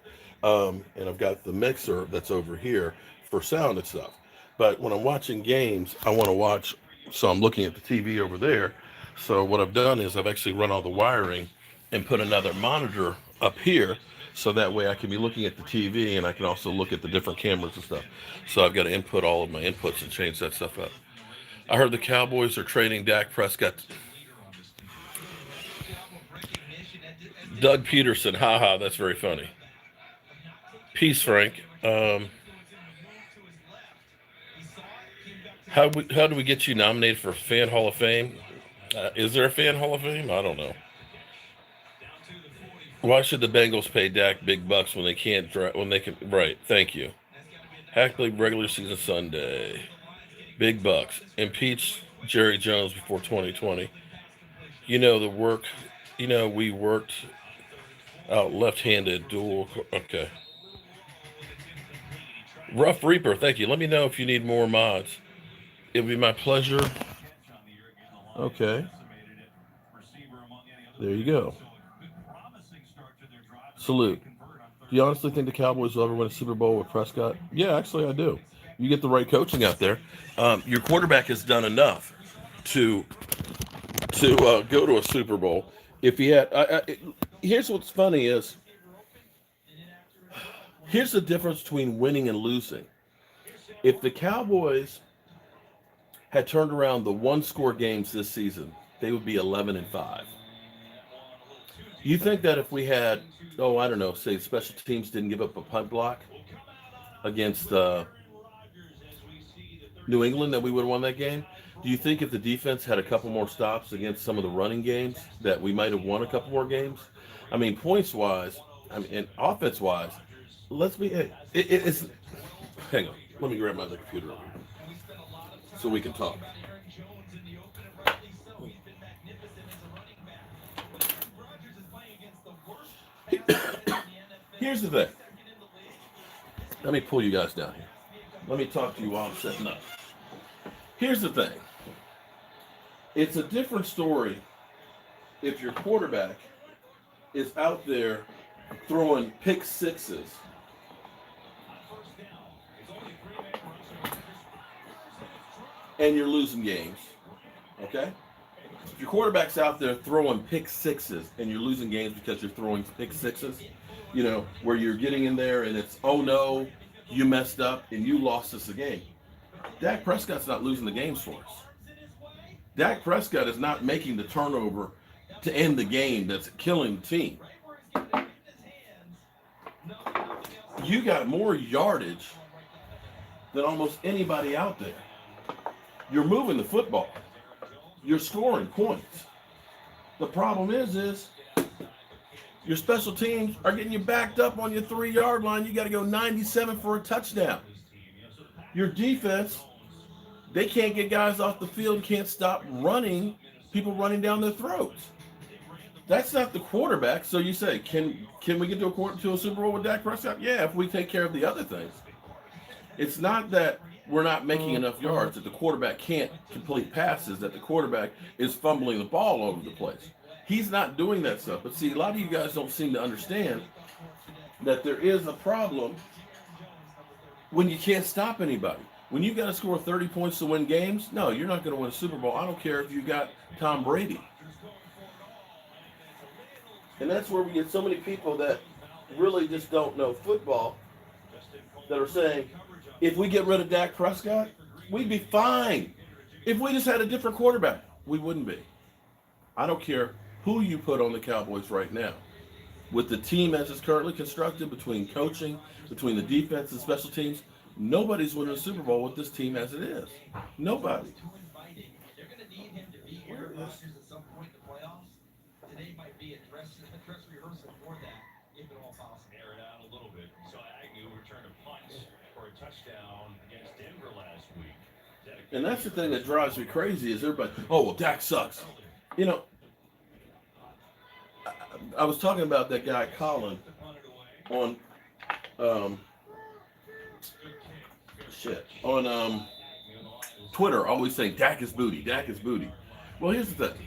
[SPEAKER 1] And I've got the mixer that's over here for sound and stuff. But when I'm watching games, I want to watch, so I'm looking at the TV over there. So what I've done is I've actually run all the wiring and put another monitor up here, so that way I can be looking at the TV and I can also look at the different cameras and stuff. So I've got to input all of my inputs and change that stuff up. I heard the Cowboys are trading Dak Prescott. Doug Peterson, haha, that's very funny. Peace, Frank. How do we get you nominated for Fan Hall of Fame? Is there a Fan Hall of Fame? I don't know. Why should the Bengals pay Dak big bucks when they can't when they can? Right. Thank you. Hackney regular season Sunday. Big bucks. Impeach Jerry Jones before 2020. You know the work. You know we worked out left-handed dual. Okay. Rough Reaper. Thank you. Let me know if you need more mods. It would be my pleasure. Okay. There you go. Salute. Do you honestly think the Cowboys will ever win a Super Bowl with Prescott? Yeah, actually, I do. You get the right coaching out there. Your quarterback has done enough to go to a Super Bowl. If he had, here's what's funny is, here's the difference between winning and losing. If the Cowboys had turned around the one-score games this season, they would be 11-5. You think that if we had, I don't know, say special teams didn't give up a punt block against New England, that we would have won that game? Do you think if the defense had a couple more stops against some of the running games that we might have won a couple more games? I mean, points-wise, and offense-wise, it's hang on. Let me grab my other computer over here so we can talk. Here's the thing. Let me pull you guys down here. Let me talk to you while I'm setting up. Here's the thing. It's a different story if your quarterback is out there throwing pick sixes and you're losing games. Okay? If your quarterback's out there throwing pick sixes and you're losing games because you're throwing pick sixes, where you're getting in there and it's, oh no, you messed up and you lost us a game. Dak Prescott's not losing the games for us. Dak Prescott is not making the turnover to end the game that's killing the team. You got more yardage than almost anybody out there. You're moving the football. You're scoring points. The problem is your special teams are getting you backed up on your 3-yard line. You got to go 97 for a touchdown. Your defense, they can't get guys off the field, can't stop running, people running down their throats. That's not the quarterback. So you say, can we get to a Super Bowl with Dak Prescott? Yeah, if we take care of the other things. It's not that we're not making enough yards, that the quarterback can't complete passes, that the quarterback is fumbling the ball all over the place. He's not doing that stuff. But see, a lot of you guys don't seem to understand that there is a problem when you can't stop anybody. When you've got to score 30 points to win games, no, you're not going to win a Super Bowl. I don't care if you got Tom Brady. And that's where we get so many people that really just don't know football that are saying, if we get rid of Dak Prescott, we'd be fine. If we just had a different quarterback, we wouldn't be. I don't care who you put on the Cowboys right now. With the team as it's currently constructed, between coaching, between the defense and special teams, nobody's winning a Super Bowl with this team as it is. Nobody.
[SPEAKER 8] They're going to need him to be Aaron Rodgers at some point in the playoffs. Today might be a dress rehearsal for that, if at all possible.
[SPEAKER 5] Air it out a little bit. So Agnew returned a punt for a touchdown against Denver last week.
[SPEAKER 1] And that's the thing that drives me crazy is everybody, oh, well, Dak sucks. You know, I was talking about that guy, Colin, on, Twitter, always saying, Dak is booty, Dak is booty. Well, here's the thing.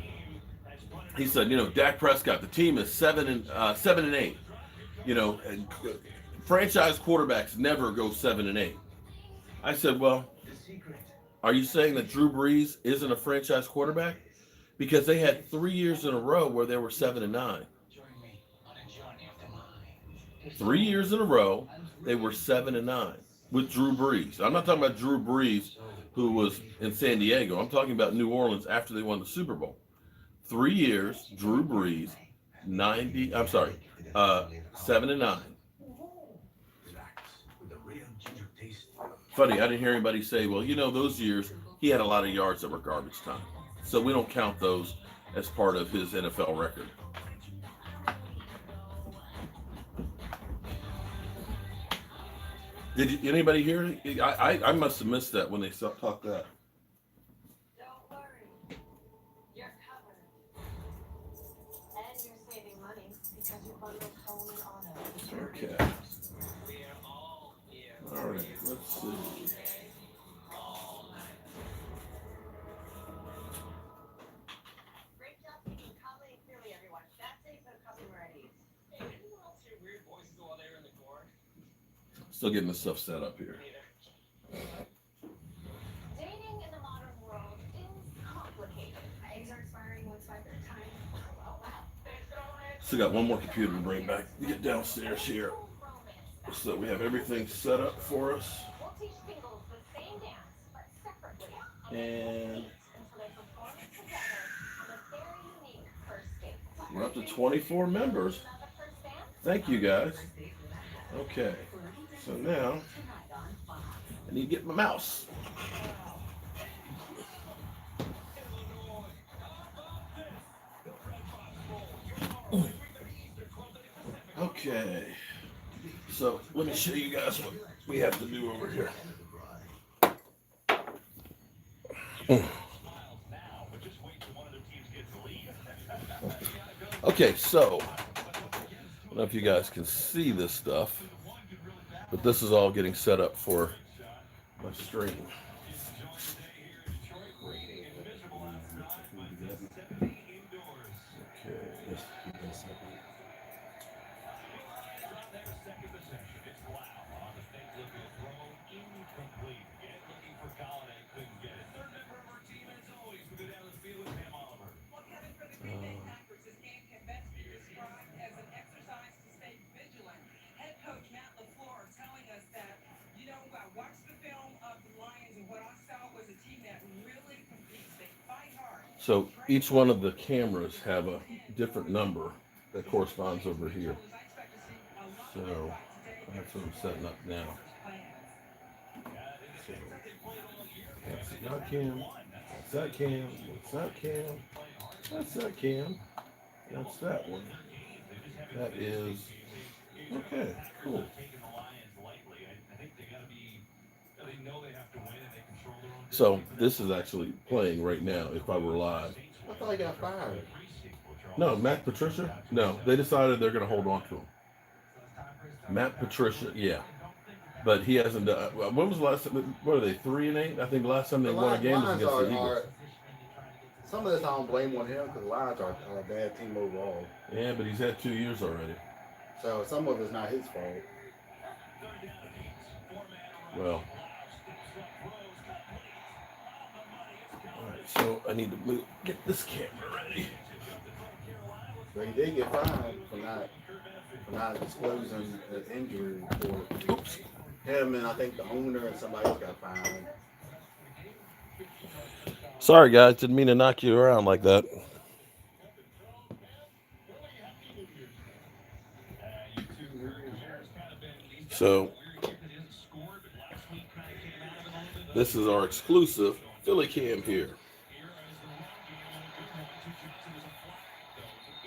[SPEAKER 1] He said, you know, Dak Prescott, the team is 7 and 8. You know, and franchise quarterbacks never go 7 and 8. I said, well, are you saying that Drew Brees isn't a franchise quarterback? Because they had 3 years in a row where they were 7 and 9. 3 years in a row, they were 7 and 9 with Drew Brees. I'm not talking about Drew Brees, who was in San Diego. I'm talking about New Orleans after they won the Super Bowl. 3 years, Drew Brees, 7 and 9. Funny, I didn't hear anybody say, well, you know, those years, he had a lot of yards that were garbage time. So we don't count those as part of his NFL record. Did anybody hear it? I must have missed that when they talked that.
[SPEAKER 7] Don't worry. You're covered. And you're saving money because you bundled home and auto.
[SPEAKER 1] Okay. All right, let's see.
[SPEAKER 7] Great job speaking calmly and clearly, everyone. That's how you put a customer at ease.
[SPEAKER 8] Hey, anyone else hear weird voices while they're in the car?
[SPEAKER 1] Still getting this stuff set up here.
[SPEAKER 7] Dating in the modern world is complicated. Eggs are expiring once by their time.
[SPEAKER 1] Still got one more computer to bring back to get downstairs here, so that we have everything set up for us.
[SPEAKER 7] We'll teach singles the same dance, but separately.
[SPEAKER 1] And
[SPEAKER 7] Until they perform it together on a very unique first date.
[SPEAKER 1] we're up to 24 members.
[SPEAKER 7] Another first dance?
[SPEAKER 1] Thank you, guys. Okay, so now I need to get my mouse. Okay, so let me show you guys what we have to do over here. Okay, so I don't know if you guys can see this stuff, but this is all getting set up for my stream. So each one of the cameras have a different number that corresponds over here. So that's what I'm setting up now. So that's not cam. That's that cam. That's that cam. That's that cam. That's that one. That is okay. Cool. So this is actually playing right now. If I were live.
[SPEAKER 3] I thought he got fired.
[SPEAKER 1] No, Matt Patricia. No, they decided they're going to hold on to him. Matt Patricia, yeah, but he hasn't done. When was the last time? What are they? 3-8? I think the last time they won a game was against the Eagles.
[SPEAKER 3] Some of this I don't blame on him because the Lions are a bad team overall.
[SPEAKER 1] Yeah, but he's had 2 years already.
[SPEAKER 3] So some of it's not his fault.
[SPEAKER 1] Well, all right. So I need to get this camera ready.
[SPEAKER 3] But he did get fined for not disclosing the injury report.
[SPEAKER 1] Oops.
[SPEAKER 3] Him and I think the owner and somebody else got fined.
[SPEAKER 1] Sorry, guys. Didn't mean to knock you around like that. So this is our exclusive Philly cam here.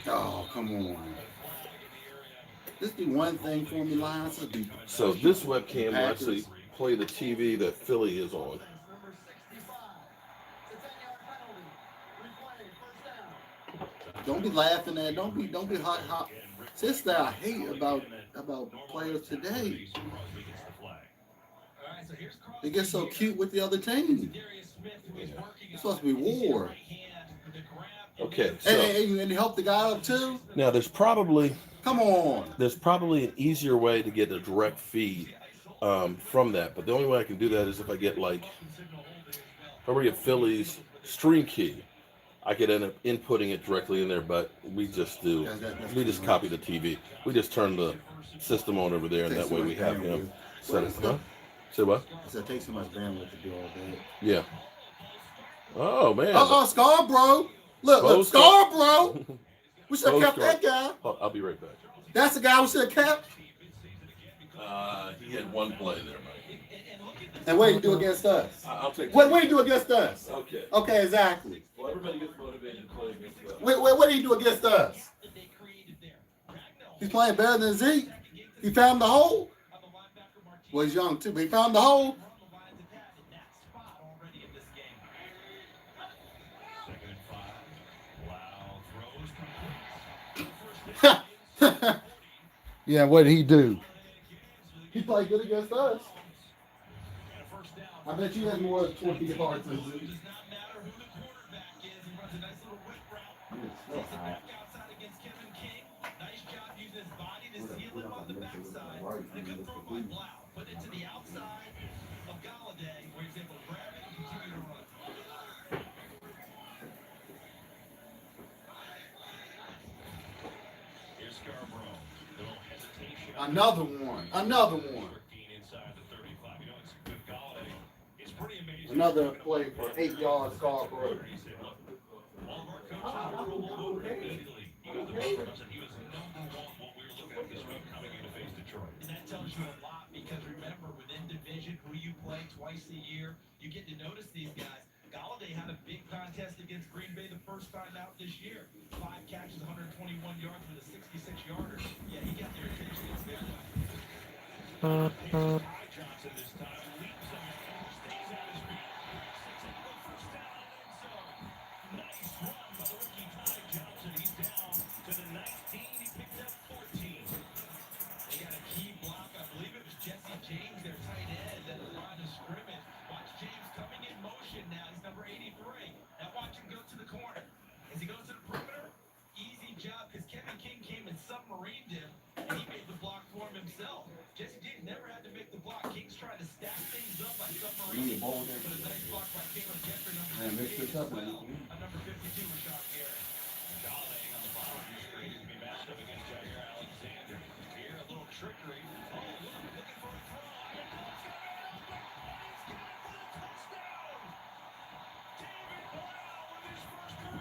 [SPEAKER 3] Oh, come on. Just do one thing for me, Lions.
[SPEAKER 1] So this webcam will actually play the TV that Philly is on.
[SPEAKER 3] Don't be laughing at. Don't be hot. Sister, I hate about players today. They get so cute with the other team. It's supposed to be war.
[SPEAKER 1] Okay, so
[SPEAKER 3] And you help the guy up too.
[SPEAKER 1] now there's probably
[SPEAKER 3] Come on.
[SPEAKER 1] an easier way to get a direct feed from that, but the only way I can do that is if I get if I were to get Philly's stream key. I could end up inputting it directly in there, but we just copy the TV. We just turn the system on over there, and that way we have him set it. Huh? Say what?
[SPEAKER 3] So it takes so much bandwidth to do all that.
[SPEAKER 1] Yeah. Oh man.
[SPEAKER 3] Scarborough. Look, Scarborough. We should have kept that guy.
[SPEAKER 1] Oh, I'll be right back.
[SPEAKER 3] That's the guy we should have kept.
[SPEAKER 1] He had one play there, Mike.
[SPEAKER 3] And what did he do against us?
[SPEAKER 1] I'll take.
[SPEAKER 3] What did he do against us?
[SPEAKER 1] Okay.
[SPEAKER 3] Okay, exactly.
[SPEAKER 1] Well, everybody gets motivated to play against us.
[SPEAKER 3] What did he do against us? He's playing better than Zeke. He found the hole. Well, he's young too, but he found the hole. Yeah, what did he do? He played good against us. I bet you had more than 20 yards than Zeke.
[SPEAKER 8] Put it to the outside of Galladay, where he's able to grab it and continue to run. Here's Scarborough. Little hesitation.
[SPEAKER 3] Another one.
[SPEAKER 8] Inside the 35. You know, it's good Galladay. It's pretty amazing.
[SPEAKER 3] Another play for 8 yards, Scarborough.
[SPEAKER 8] All of our coaches rolled over immediately. He got the numbers, and he was number one what we were looking at this week coming in to face Detroit. And that tells you a lot because remember, within division, who you play twice a year, you get to notice these guys. Galladay had a big contest against Green Bay the first time out this year. 5 catches, 121 yards with a 66-yarder. Yeah, he got their attention in a big way. Johnson this time leaps him, stays on his feet. First down, nice run by the rookie Ty Johnson. He's down to the 19. He picked up 14. They got a key block. I believe it was Jesse James, their tight end, at the line of scrimmage. Watch James coming in motion now. He's number 83. Now watch him go to the corner. As he goes to the perimeter, easy job because Kevin King came and submarined him, and he made the block for him himself. Jesse James never had to make the block. King's trying to stack things up by submarining. But a nice block by Caleb Jeffrey, number 58 as well. Number 52, Rashawn Garrett. Galladay on the bottom of your screen is going to be matched up against Jair Alexander. Here, a little trickery. Oh, look, looking for a throw. Touchdown! David Blau with his first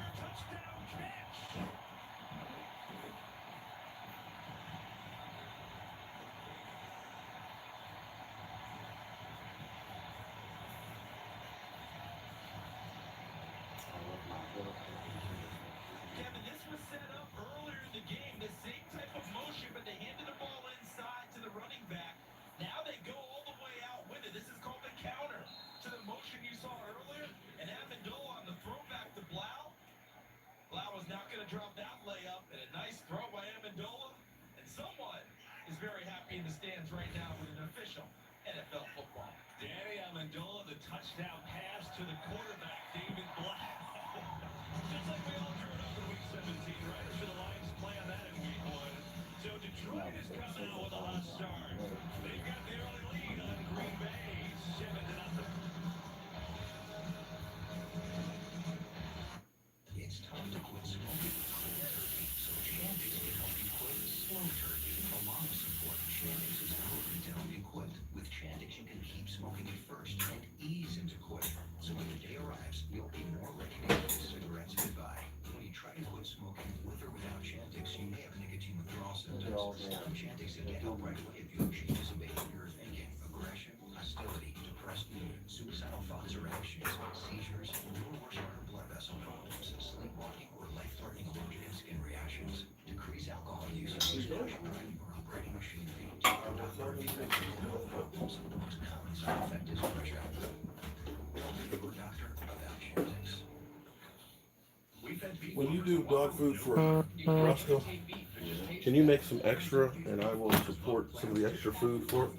[SPEAKER 8] not going to drop that layup, and a nice throw by Amendola. And someone is very happy in the stands right now with an official NFL football. Danny Amendola, the touchdown pass to the quarterback, David Black. Just like we all drew it up in Week 17, right? Or should the Lions play on that in Week 1? So Detroit is coming out with a hot start. They've got the early lead on Green Bay, 7-0.
[SPEAKER 5] It's time to quit smoking with cold turkey, so Chantix can help you quit slow turkey. A lot of support. Chantix is proven to help you quit. With Chantix, you can keep smoking at first and ease into quit. So when the day arrives, you'll be more ready to kiss cigarettes goodbye. When you try to quit smoking, with or without Chantix, you may have nicotine withdrawal symptoms. Start Chantix and get help right away if you have changes in behavior, thinking, aggression, hostility, depressed mood, suicidal thoughts or actions, seizures, or worse, blood vessel problems, sleepwalking, or life-threatening allergic and skin reactions. Decrease alcohol use and exposure driving or operating machinery. Take your doctor if you have mental health problems. The most common side effect is pressure. Tell your doctor about Chantix.
[SPEAKER 1] When you do dog food for Roscoe, can you make some extra, and I will support some of the extra food for it?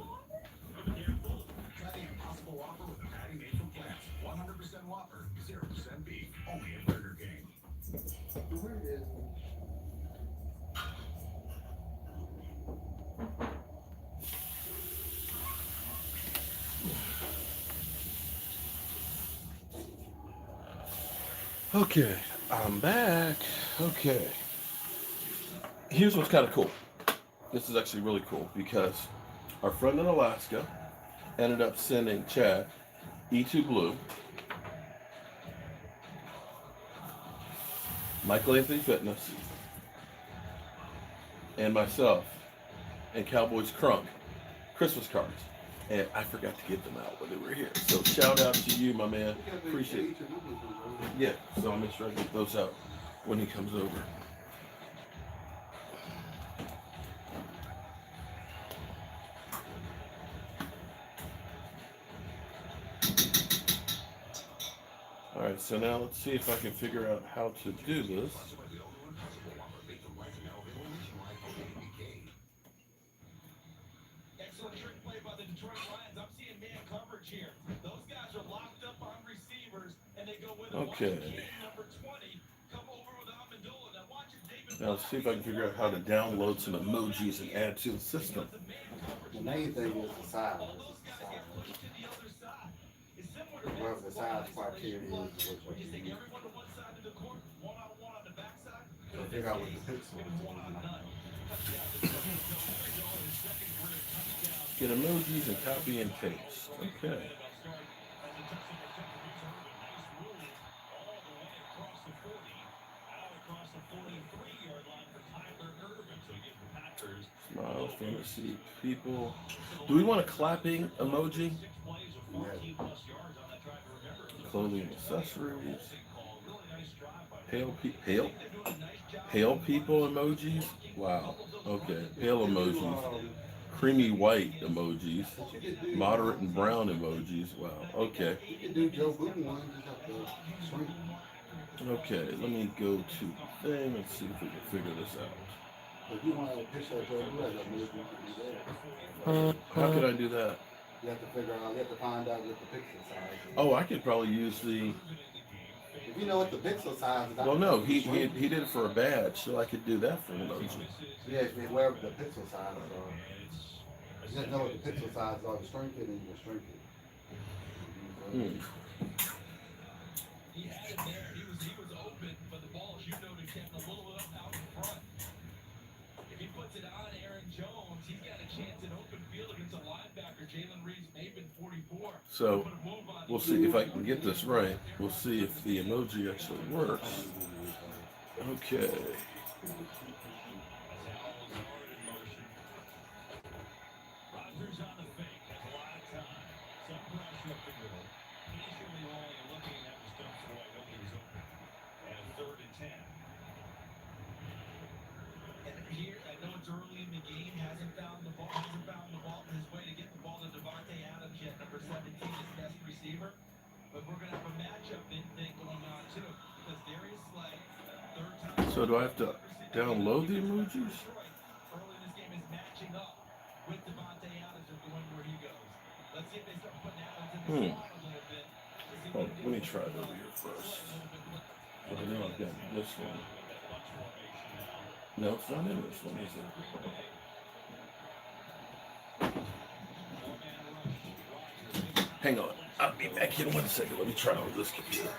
[SPEAKER 5] Try the Impossible Whopper with a patty made from plants. 100% Whopper, 0% beef. Only at Burger King.
[SPEAKER 1] Okay, I'm back. Okay. Here's what's kind of cool. This is actually really cool because our friend in Alaska ended up sending Chad E2 Blue, Michael Anthony Fitness, and myself and Cowboys Crunk Christmas cards. And I forgot to get them out when they were here. So shout out to you, my man. Appreciate it. Yeah, so I'll make sure I get those out when he comes over. Alright, so now let's see if I can figure out how to do this.
[SPEAKER 8] Excellent trick play by the Detroit Lions. I'm seeing man coverage here. Those guys are locked up on receivers, and they go with a
[SPEAKER 1] Okay.
[SPEAKER 8] number 20. Come over with Amendola. Now watch it, David.
[SPEAKER 1] Now let's see if I can figure out how to download some emojis and add to the system.
[SPEAKER 3] The main thing is the size. Whatever the size criteria is what you use. So figure out what the pixel is.
[SPEAKER 1] Get emojis and copy and paste. Okay. Smiles, fantasy, people. Do we want a clapping emoji? Clothing, accessories. Pale people emojis. Wow. Okay. Pale emojis. Creamy white emojis. Moderate and brown emojis. Wow. Okay.
[SPEAKER 3] You can do Jobu one, just have to shrink.
[SPEAKER 1] Okay. Let me go to the thing and see if we can figure this out.
[SPEAKER 3] If you want to picture of Jobu, that movie, you can do that.
[SPEAKER 1] How could I do that?
[SPEAKER 3] You have to figure out, you have to find out what the pixel size is.
[SPEAKER 1] Oh, I could probably use the.
[SPEAKER 3] If you know what the pixel size is.
[SPEAKER 1] Well, no, he did it for a badge, so I could do that for an emoji.
[SPEAKER 3] Yeah, wherever the pixel size are. You just know what the pixel size are to shrink it, and you shrink it.
[SPEAKER 8] He had it there. He was open, but the ball, as you noted, kept a little bit up out in front. If he puts it on Aaron Jones, he's got a chance in open field against a linebacker, Jalen Reeves-Maybin, 44.
[SPEAKER 1] So we'll see if I can get this right. We'll see if the emoji actually works. Okay.
[SPEAKER 8] Rodgers on the fake, has a lot of time. Some pressure up the middle. Patiently rolling and looking at the stumps of wide open. He's open. And 3rd and 10. And here, I know it's early in the game, hasn't found the ball his way to get the ball to Devontae Adams yet, number 17, his best receiver. But we're going to have a matchup thing going on too, because Darius Slay, 3rd time
[SPEAKER 1] So do I have to download the emojis?
[SPEAKER 8] Early in this game is matching up with Devontae Adams or going where he goes. Let's see if they start putting Adams in the slot a little bit.
[SPEAKER 1] Oh, let me try it over here first. But I know I've got this one. No, it's not in this one, is it? Hang on. I'll be back in 1 second. Let me try on this computer.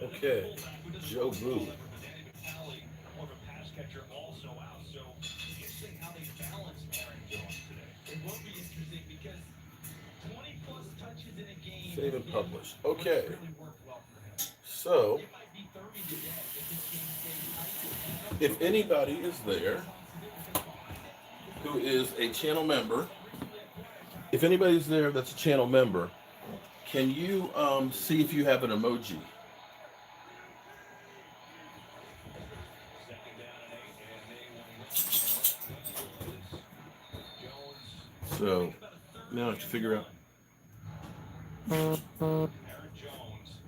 [SPEAKER 1] Okay, Jobu. Save and publish. Okay. So, if anybody is there who is a channel member, if anybody's there that's a channel member, can you see if you have an emoji? So now I have to figure out.
[SPEAKER 5] Aaron Jones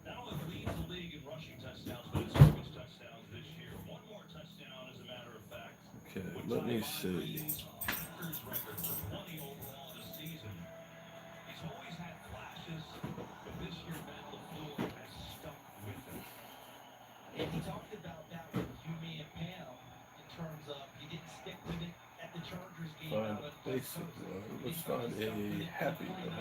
[SPEAKER 5] not only leads the league in rushing touchdowns, but it's average touchdowns this year. One more touchdown, as a matter of fact.
[SPEAKER 1] Okay, let me see.
[SPEAKER 5] Packers record for 20 overall this season. He's always had flashes, but this year Matt LaFleur has stuck with him.
[SPEAKER 8] And he talked about that with Yumi and Pam in terms of he didn't stick with it at the Chargers game.
[SPEAKER 1] Find
[SPEAKER 8] out of
[SPEAKER 1] basic one. Let's find a happy one.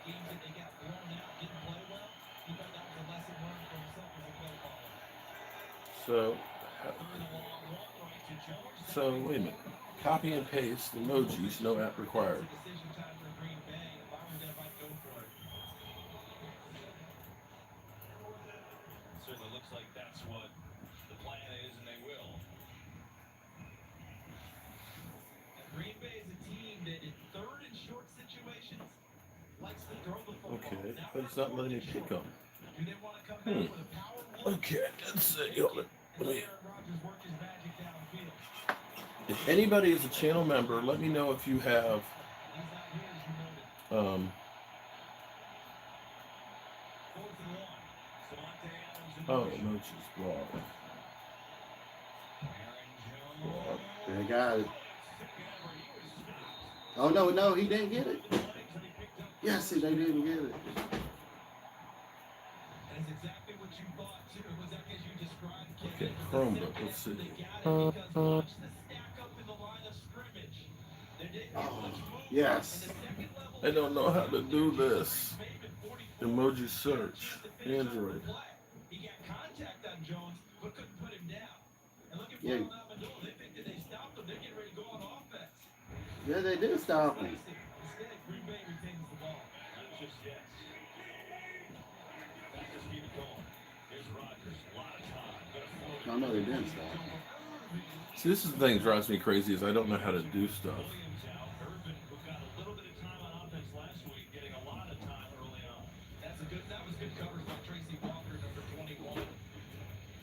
[SPEAKER 8] Games that they got blown out, didn't play well. He thought that was a lesson learned for himself as a play caller.
[SPEAKER 1] So,
[SPEAKER 8] Third and long, one right to Jones.
[SPEAKER 1] so wait a minute. Copy and paste emojis, no app required.
[SPEAKER 8] Decision time for Green Bay. If I were them, I'd go for it.
[SPEAKER 5] It certainly looks like that's what the plan is, and they will.
[SPEAKER 8] And Green Bay is a team that in third and short situations likes to throw the football.
[SPEAKER 1] Okay,
[SPEAKER 8] Now,
[SPEAKER 1] but it's not letting me pick them.
[SPEAKER 8] do they want to come back with a power look?
[SPEAKER 1] Okay, let's see. Hold it.
[SPEAKER 8] And
[SPEAKER 1] Let me.
[SPEAKER 8] Aaron Rodgers work his magic downfield.
[SPEAKER 1] If anybody is a channel member, let me know if you have
[SPEAKER 8] He's out here, as you noted.
[SPEAKER 5] Fourth and one. Devontae Adams and
[SPEAKER 1] oh emojis blog.
[SPEAKER 5] Aaron Jones.
[SPEAKER 3] They got it. Oh, no, he didn't get it. Yes, they didn't get it.
[SPEAKER 8] And it's exactly what you thought, too. It was like as you described, Ken.
[SPEAKER 1] Okay,
[SPEAKER 8] It was
[SPEAKER 1] Chromebook.
[SPEAKER 8] simple,
[SPEAKER 1] Let's see.
[SPEAKER 8] they got it because watch the stack up in the line of scrimmage. They didn't get much movement.
[SPEAKER 3] Yes.
[SPEAKER 8] And the second level,
[SPEAKER 1] I don't know how to do this. Emoji search. Android.
[SPEAKER 8] he got contact on Jones, but couldn't put him down. And look at
[SPEAKER 3] Yeah.
[SPEAKER 8] Amendola. They think that they stopped him. They're getting ready to go on offense.
[SPEAKER 3] Yeah, they did stop him.
[SPEAKER 8] Instead, Green Bay retains the ball.
[SPEAKER 5] Not just yet. Packers keep it going. Here's Rodgers. A lot of time. Gonna float it.
[SPEAKER 3] No, they didn't stop him.
[SPEAKER 1] See, this is the thing that drives me crazy is I don't know how to do stuff.
[SPEAKER 5] Williams out. Urban, who got a little bit of time on offense last week, getting a lot of time early on.
[SPEAKER 8] That was good coverage by Tracy Walker, number 21.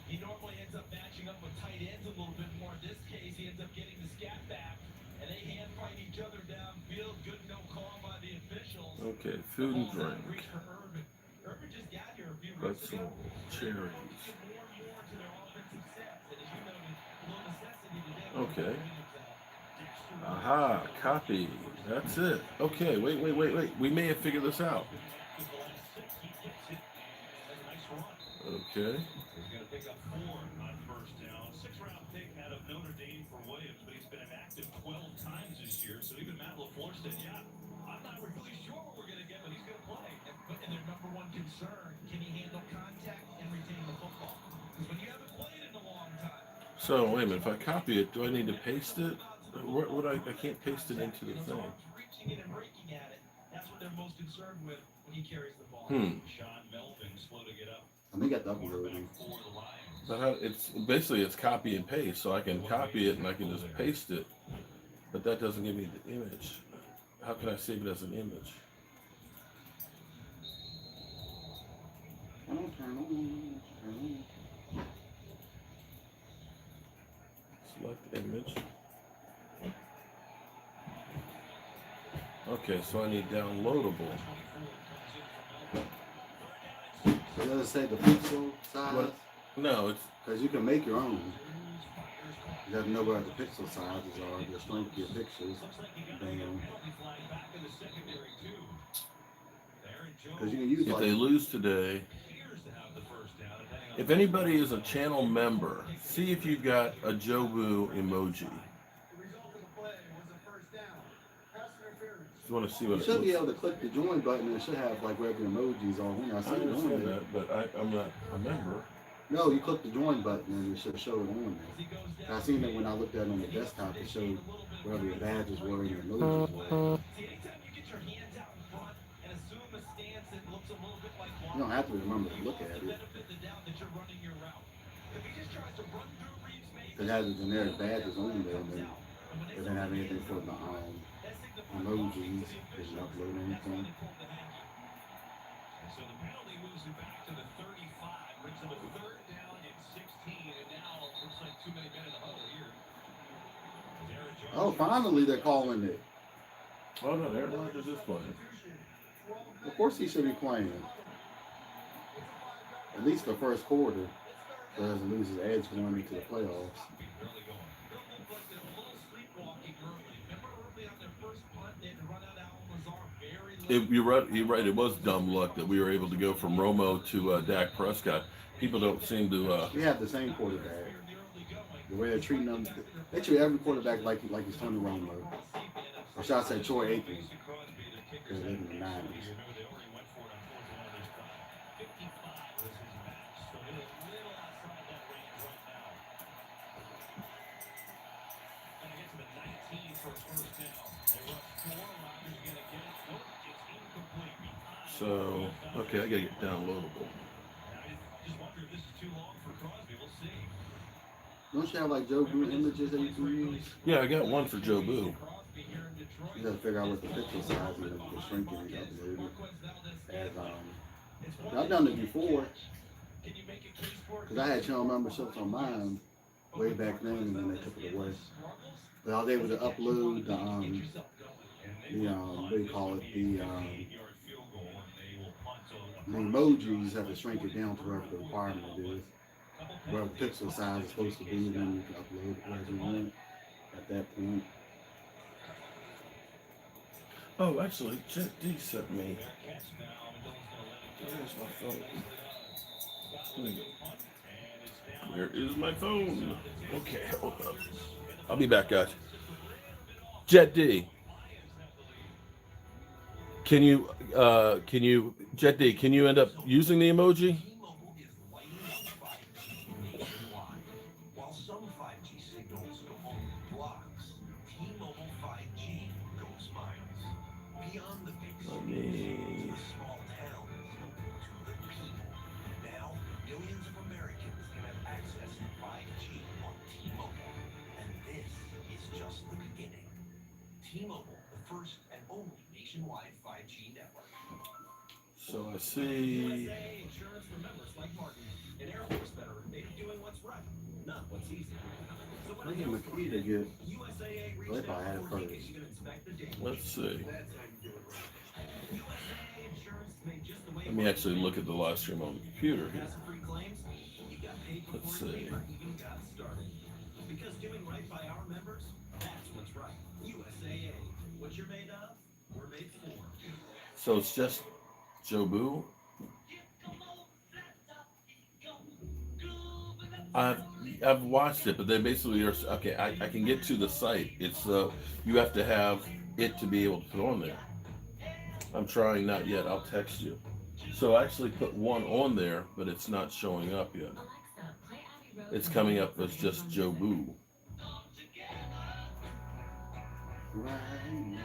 [SPEAKER 8] He normally ends up matching up with tight ends a little bit more. In this case, he ends up getting the scat back, and they hand fight each other downfield. Good no call by the officials.
[SPEAKER 1] Okay, food and
[SPEAKER 8] Ball's out of
[SPEAKER 1] drink.
[SPEAKER 8] reach for Urban. Urban just got here a few weeks ago.
[SPEAKER 1] Pretzel, cherries.
[SPEAKER 8] Get more and more to their offensive sets, and as you noted, no necessity today.
[SPEAKER 1] Okay.
[SPEAKER 8] Williams out.
[SPEAKER 1] Aha, copy. That's it. Okay, wait. We may have figured this out. Okay.
[SPEAKER 5] He's going to pick up 4 on first down. 6th-round pick out of Notre Dame for Williams, but he's been inactive 12 times this year. So even Matt LaFleur said, yeah, I'm not really sure what we're going to get, but he's going to play.
[SPEAKER 8] And their number one concern, can he handle contact and retain the football?
[SPEAKER 1] So wait a minute. If I copy it, do I need to paste it? What I can't paste it into the thing.
[SPEAKER 8] Reaching it and breaking at it. That's what they're most concerned with when he carries the ball. Sean Melvin slow to get up.
[SPEAKER 3] And they got the upload.
[SPEAKER 1] But how, it's basically it's copy and paste, so I can copy it and I can just paste it. But that doesn't give me the image. How can I save it as an image? Select image. Okay, so I need downloadable.
[SPEAKER 3] Does it say the pixel size?
[SPEAKER 1] What? No, it's
[SPEAKER 3] Because you can make your own. You have to know what the pixel sizes are, the strength of your pictures. Because you can use
[SPEAKER 1] if
[SPEAKER 3] like
[SPEAKER 1] they lose today. If anybody is a channel member, see if you've got a Jobu emoji. You want to see what
[SPEAKER 3] you
[SPEAKER 1] it
[SPEAKER 3] should be
[SPEAKER 1] looks
[SPEAKER 3] able to click the join button and it should have like regular emojis on here. I see
[SPEAKER 1] I
[SPEAKER 3] it on
[SPEAKER 1] understand
[SPEAKER 3] there.
[SPEAKER 1] that, but I'm not a member.
[SPEAKER 3] No, you click the join button and it should show it on there. I seen it when I looked at it on the desktop. It showed wherever your badges were and your emojis were. You don't have to remember to look at it. It has the generic badges on there, and then it doesn't have anything for the emojis. Because you upload anything.
[SPEAKER 8] So the penalty moves it back to the 35, brings them a 3rd down and 16, and now it looks like too many men in the huddle here.
[SPEAKER 3] Oh, finally they're calling it.
[SPEAKER 1] Oh no, Aaron Rodgers is playing.
[SPEAKER 3] Of course he should be playing. At least the first quarter. So doesn't lose his edge going into the playoffs.
[SPEAKER 1] You're right. It was dumb luck that we were able to go from Romo to Dak Prescott. People don't seem to.
[SPEAKER 3] We have the same quarterback. The way they're treating them, they treat every quarterback like he's Tony Romo. Or should I say Troy Aikman? Because they live in the 90s.
[SPEAKER 1] So, okay, I gotta get downloadable.
[SPEAKER 3] Don't you have like Jobu images that you can use?
[SPEAKER 1] Yeah, I got one for Jobu.
[SPEAKER 3] You gotta figure out what the pixel size is, the shrinking is uploaded. As I've done it before, because I had channel memberships on mine way back then, and then they took it away. But I was able to upload the what do you call it, the emojis. You have to shrink it down to whatever the requirement is. Whatever the pixel size is supposed to be, then you can upload it wherever you want at that point.
[SPEAKER 1] Oh, actually, Jet D sent me. Where's my phone? Where is my phone? Okay, hold up. I'll be back, guys. Jet D. Can you, Jet D, can you end up using the emoji?
[SPEAKER 5] While some 5G signals go only blocks, T-Mobile 5G goes miles. Beyond the big cities, the small towns, to the people. Now, millions of Americans can have access to 5G on T-Mobile. And this is just the beginning. T-Mobile, the first and only nationwide 5G network.
[SPEAKER 1] So I see.
[SPEAKER 8] Insurance for members like Martin. An Air Force veteran may be doing what's right, not what's easy. So
[SPEAKER 3] I think McKee to get.
[SPEAKER 8] USAA
[SPEAKER 3] Well, they probably had it first.
[SPEAKER 1] Let's see. Let me actually look at the live stream on the computer here. Let's see.
[SPEAKER 8] Because doing right by our members, that's what's right. USAA. What you're made of, we're made for.
[SPEAKER 1] So it's just Jobu. I've watched it, but they basically are okay. I can get to the site. It's you have to have it to be able to put on there. I'm trying, not yet. I'll text you. So I actually put one on there, but it's not showing up yet. it's coming up as just Jobu.
[SPEAKER 3] Right now.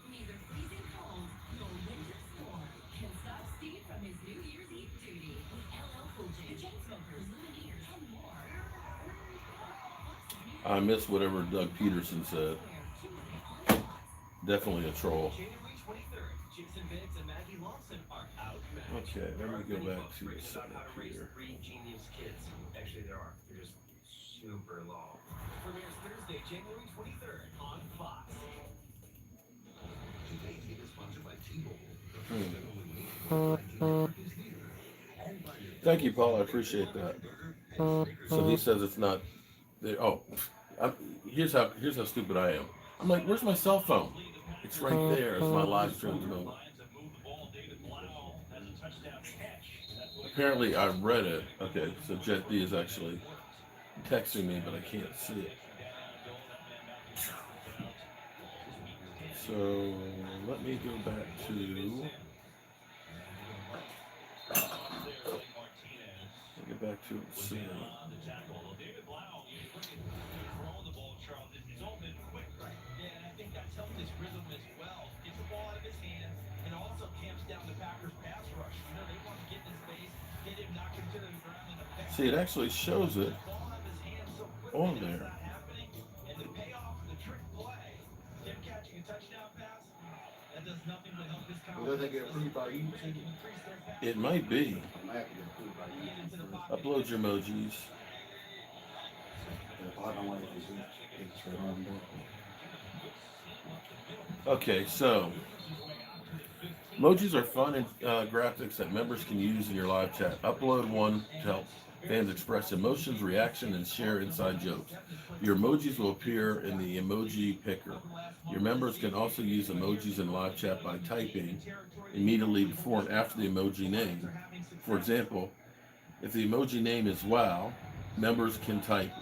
[SPEAKER 6] Neither freezing cold nor winter storm can stop Steve from his New Year's Eve duty with LL Cool J, the Chainsmokers, Lumineers, and more.
[SPEAKER 1] I missed whatever Doug Peterson said. Definitely a troll.
[SPEAKER 8] January 23rd, Chips and Bits and Maggie Lawson are outmatched.
[SPEAKER 1] Okay, let me go back to the
[SPEAKER 8] About
[SPEAKER 1] setup
[SPEAKER 8] how to raise
[SPEAKER 1] here.
[SPEAKER 8] 3 genius kids. Actually, there are. They're just super low. Premieres Thursday, January 23rd on Fox.
[SPEAKER 5] Today, it is sponsored by T-Mobile.
[SPEAKER 1] Thank you, Paul. I appreciate that. So he says it's not. Here's how stupid I am. I'm like, where's my cell phone? It's right there. It's my live stream phone. Apparently, I read it. Okay, so Jet B is actually texting me, but I can't see it. So let me go back to. Get back to it. See. See, it actually shows it on there.
[SPEAKER 3] Does that get approved by you?
[SPEAKER 1] It might be.
[SPEAKER 3] I might have to get approved by you.
[SPEAKER 1] Upload your emojis.
[SPEAKER 3] If I don't want it to be, it's right on there.
[SPEAKER 1] Okay, so emojis are fun and graphics that members can use in your live chat. Upload one to help fans express emotions, reaction, and share inside jokes. Your emojis will appear in the emoji picker. Your members can also use emojis in live chat by typing immediately before and after the emoji name. For example, if the emoji name is wow, members can type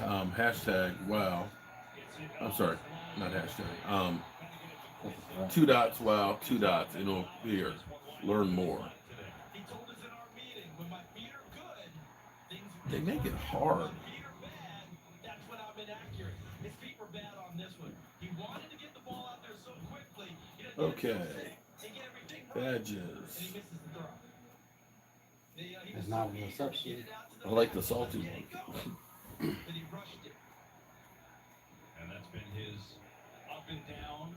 [SPEAKER 1] hashtag wow. I'm sorry, not hashtag. 2 dots, wow, 2 dots, and it'll appear. Learn more. They make it hard. Okay. Badges.
[SPEAKER 3] It's not an exception.
[SPEAKER 1] I like the salty one.
[SPEAKER 9] And that's been his up and down.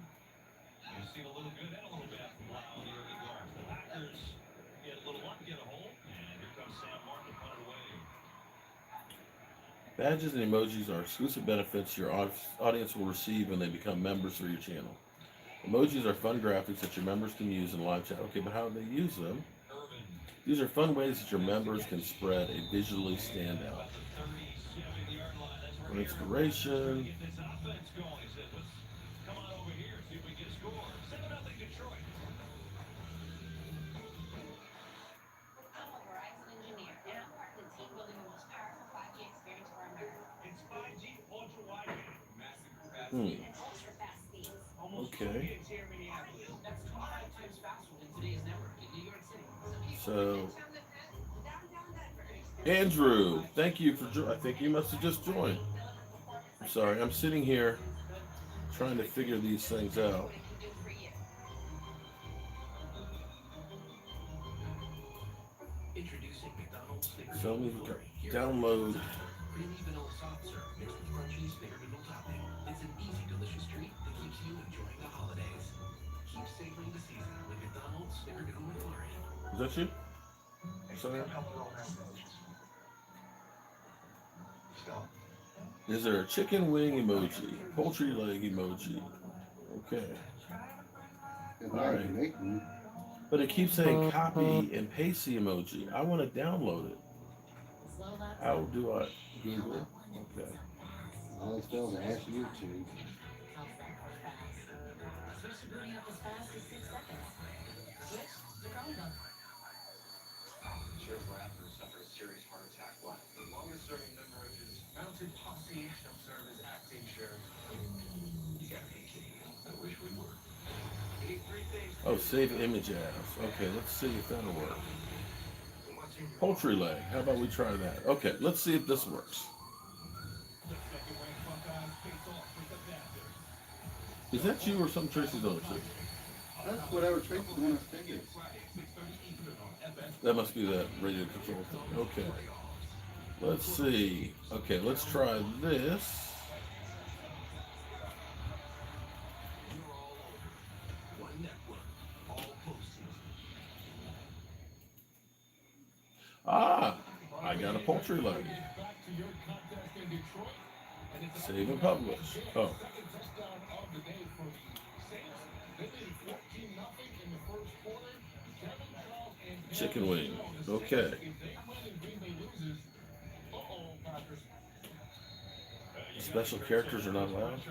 [SPEAKER 9] You've seen a little good and a little bad from Lyle here in the guards. The Packers get a little one, get a hold, and here comes Sam Martin to punt it away.
[SPEAKER 1] Badges and emojis are exclusive benefits your audience will receive when they become members for your channel. Emojis are fun graphics that your members can use in live chat. Okay, but how do they use them? These are fun ways that your members can spread a visually standout. For inspiration. Okay. So, Andrew, thank you for joining. I think you must have just joined. I'm sorry, I'm sitting here trying to figure these things out. So let me download.
[SPEAKER 10] Creamy vanilla soft serve mixed with crunchy snickerdoodle topping. It's an easy, delicious treat that keeps you enjoying the holidays. Keep savoring the season with McDonald's Snickerdoodle McFlurry.
[SPEAKER 1] Is that you? Sorry. Is there a chicken wing emoji? Poultry leg emoji? Okay. All right. But it keeps saying copy and paste the emoji. I want to download it. How do I Google? Okay.
[SPEAKER 3] All it spells is ask YouTube.
[SPEAKER 10] Sheriff Rapper suffered a serious heart attack. What? The longest serving member of his mounted posse shall serve as acting sheriff. You got me kidding. I wish we were.
[SPEAKER 1] Oh, save image as. Okay, let's see if that'll work. Poultry leg. How about we try that? Okay, let's see if this works. Is that you or some Tracy's other shit?
[SPEAKER 3] That's whatever Tracy's going to say.
[SPEAKER 1] That must be that radio control thing. Okay. Let's see. Okay, let's try this. Ah, I got a poultry leg. Save and publish. Oh. Chicken wing. Okay. Special characters are not allowed.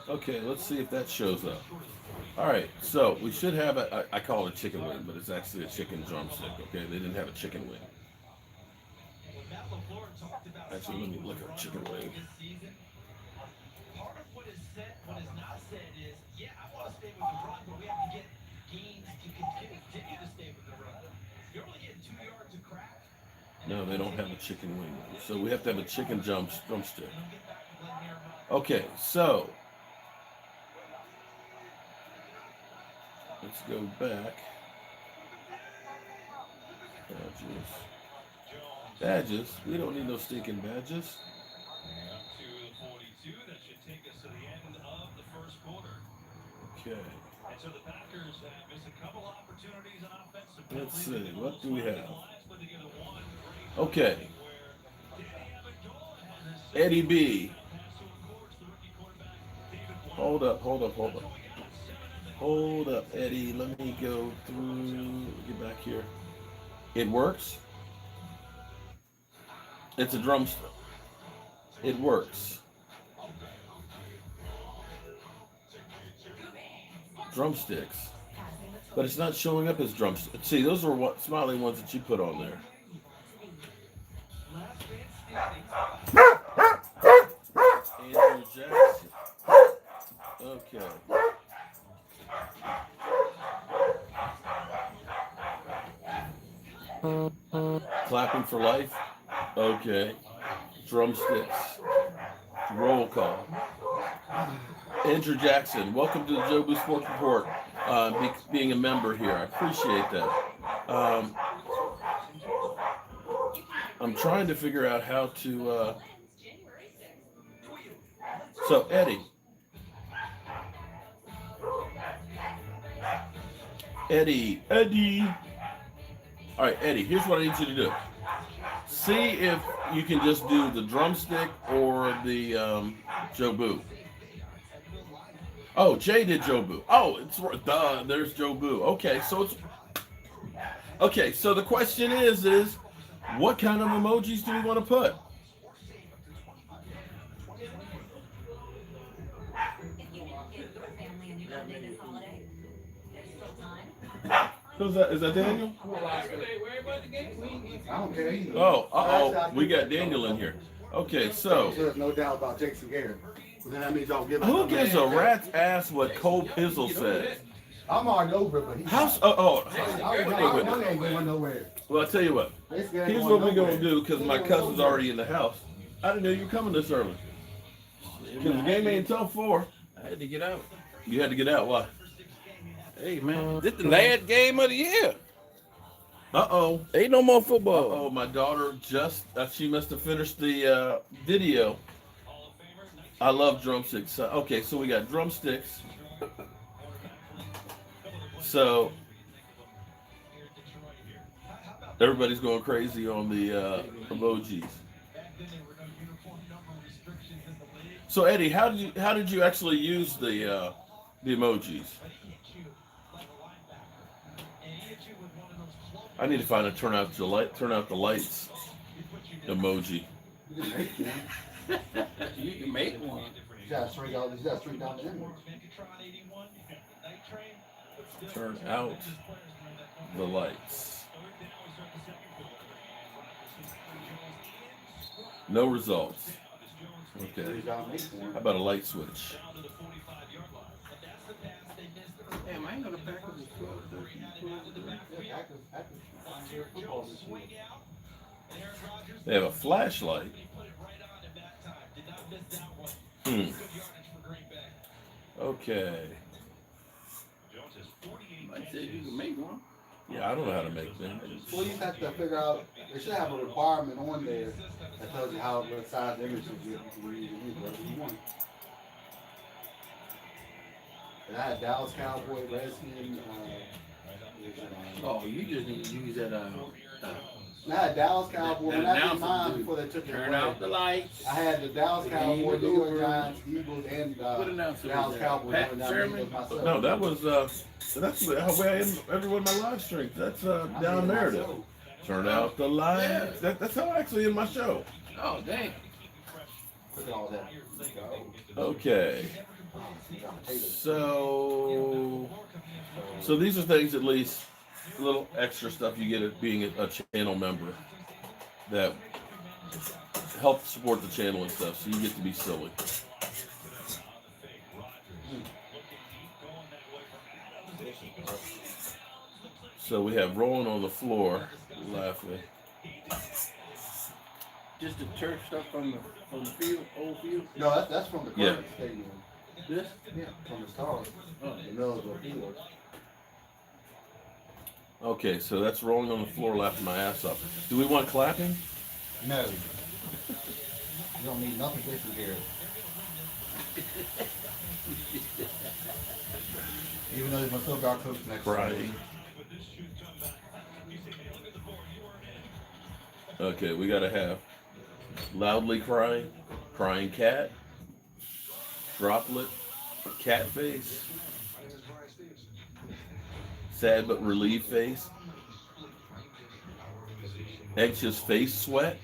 [SPEAKER 1] Okay, let's see if that shows up. All right, so we should have I call it a chicken wing, but it's actually a chicken drumstick. Okay, they didn't have a chicken wing. Actually, let me look at chicken wing.
[SPEAKER 8] Part of what is said, what is not said is, yeah, I want to stay with the run, but we have to get gains to continue to stay with the run. You're only getting 2 yards of crack.
[SPEAKER 1] No, they don't have a chicken wing. So we have to have a chicken drumstick. Okay, so let's go back. Badges. We don't need no stinking badges.
[SPEAKER 9] Up to the 42. That should take us to the end of the first quarter.
[SPEAKER 1] Okay.
[SPEAKER 9] And so the Packers have missed a couple opportunities on offense.
[SPEAKER 1] Let's see. What do we have? Okay. Eddie B. Hold up, Eddie. Let me go through. Get back here. It works. It's a drumstick. It works. Drumsticks. But it's not showing up as drumsticks. See, those are what smiley ones that you put on there. Andrew Jackson. Okay. Clapping for life. Okay. Drumsticks. Roll call. Andrew Jackson, welcome to the Jobu Sports Report. Being a member here, I appreciate that. I'm trying to figure out how to. So Eddie. All right, Eddie. Here's what I need you to do. See if you can just do the drumstick or the Jobu. Oh, Jay did Jobu. Oh, it's duh. There's Jobu. Okay, so it's okay. So the question is what kind of emojis do we want to put? Who's that? Is that Daniel?
[SPEAKER 3] I don't care either.
[SPEAKER 1] Oh, we got Daniel in here. Okay, so
[SPEAKER 3] there's no doubt about Jason Garrett. Then that means y'all give.
[SPEAKER 1] Who gives a rat's ass what Cole Pizzle says?
[SPEAKER 3] I'm already over it, but he's.
[SPEAKER 1] I
[SPEAKER 3] ain't going nowhere.
[SPEAKER 1] Well, I tell you what. Here's what we're gonna do because my cousin's already in the house. I didn't know you were coming this early. Because the game ain't until 4.
[SPEAKER 11] I had to get out.
[SPEAKER 1] You had to get out. Why?
[SPEAKER 11] Hey, man, this the last game of the year.
[SPEAKER 1] Uh-oh.
[SPEAKER 11] Ain't no more football.
[SPEAKER 1] Uh-oh, my daughter just, she must have finished the video. I love drumsticks. Okay, so we got drumsticks. So, everybody's going crazy on the emojis. So, Eddie, how did you actually use the emojis? I need to find a turn out the lights emoji.
[SPEAKER 11] You can make one.
[SPEAKER 3] You got $3 in there.
[SPEAKER 1] Turn out the lights. No results. Okay. How about a light switch?
[SPEAKER 11] Damn, I ain't gonna pack up this 12, 13.
[SPEAKER 1] They have a flashlight. Okay.
[SPEAKER 11] I said you can make one.
[SPEAKER 1] Yeah, I don't know how to make them.
[SPEAKER 3] Well, you have to figure out. They should have a requirement on there that tells you how what size images you can use whatever you want. And I had Dallas Cowboys, Redskins.
[SPEAKER 11] Oh, you just need to use that.
[SPEAKER 3] I had Dallas Cowboys.
[SPEAKER 11] that
[SPEAKER 3] And I did
[SPEAKER 11] announcer
[SPEAKER 3] mine
[SPEAKER 11] do.
[SPEAKER 3] before they took it
[SPEAKER 11] Turn
[SPEAKER 3] away.
[SPEAKER 11] out the lights.
[SPEAKER 3] I had the Dallas Cowboys, New York Giants, Eagles, and
[SPEAKER 11] What announcer was
[SPEAKER 3] Dallas
[SPEAKER 11] that?
[SPEAKER 3] Cowboys.
[SPEAKER 11] Pat
[SPEAKER 3] doing that
[SPEAKER 11] Sherman?
[SPEAKER 3] myself.
[SPEAKER 1] No, that was that's how I end every one of my live streams. That's down Meredith. Turn out the lights. That's how I actually end my show.
[SPEAKER 11] Oh, dang.
[SPEAKER 3] Look at all that.
[SPEAKER 1] Okay. So these are things, at least a little extra stuff you get at being a channel member that helps support the channel and stuff. So you get to be silly. So we have rolling on the floor, laughing.
[SPEAKER 11] Just the turf stuff from the field, old field.
[SPEAKER 3] No, that's from the
[SPEAKER 1] Yeah.
[SPEAKER 3] current stadium.
[SPEAKER 11] This?
[SPEAKER 3] Yeah, from the stars.
[SPEAKER 11] Oh.
[SPEAKER 3] The middle of the field.
[SPEAKER 1] Okay, so that's rolling on the floor, laughing my ass off. Do we want clapping?
[SPEAKER 3] No. You don't need nothing different here. Even though he's my still got coach next
[SPEAKER 1] Crying. Okay, we gotta have loudly crying, crying cat, droplet, cat face, sad but relieved face, anxious face sweat.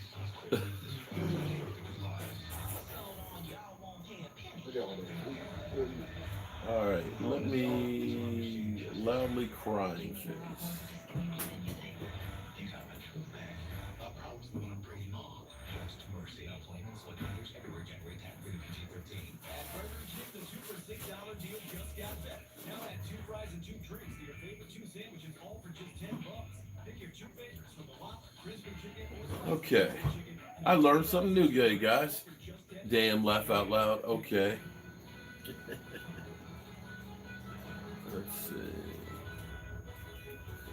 [SPEAKER 1] All right, let me loudly crying face. Okay, I learned something new today, guys. Damn, laugh out loud. Okay. Let's see.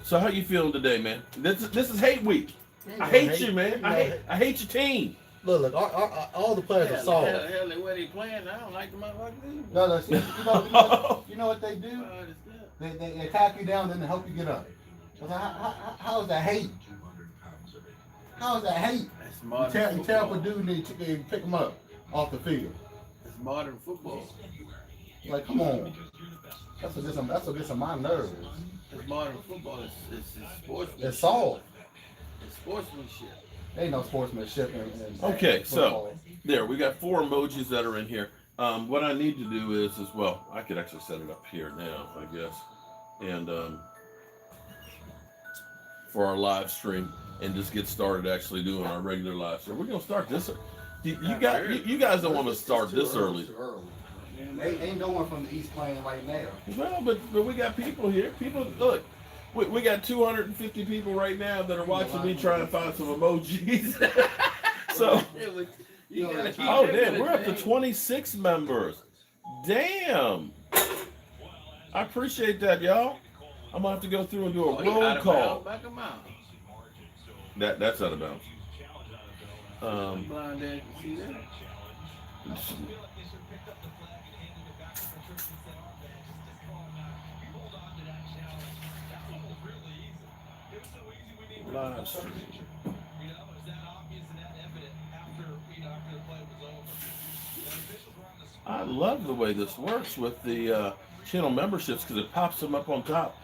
[SPEAKER 1] So how you feeling today, man? This is hate week. I hate you, man. I hate your team.
[SPEAKER 3] Look, all the players are soft.
[SPEAKER 11] Hell, where they playing? I don't like the motherfuckers.
[SPEAKER 3] No, see, you know what they do? They attack you down, then they help you get up. How is that hate? How is that hate?
[SPEAKER 11] That's modern
[SPEAKER 3] You tear up a
[SPEAKER 11] football.
[SPEAKER 3] dude and they pick him up off the field.
[SPEAKER 11] It's modern football.
[SPEAKER 3] Like, come on. That's what gets on my nerves.
[SPEAKER 11] It's modern football. It's sportsmanship.
[SPEAKER 3] It's soft.
[SPEAKER 11] It's sportsmanship.
[SPEAKER 3] Ain't no sportsmanship in
[SPEAKER 1] Okay, so
[SPEAKER 3] football.
[SPEAKER 1] there we got 4 emojis that are in here. What I need to do is as well. I could actually set it up here now, I guess, and for our live stream, and just get started actually doing our regular live stream. We're gonna start this. You guys don't want to start this early.
[SPEAKER 3] They ain't no one from the East playing right now.
[SPEAKER 1] Well, but we got people here. People, look, we got 250 people right now that are watching me trying to find some emojis. So, oh damn, we're up to 26 members. Damn. I appreciate that, y'all. I'm gonna have to go through and do a roll call.
[SPEAKER 11] Back them out.
[SPEAKER 1] That's out of bounds.
[SPEAKER 11] Blind dad, see that?
[SPEAKER 1] Live stream. I love the way this works with the channel memberships because it pops them up on top.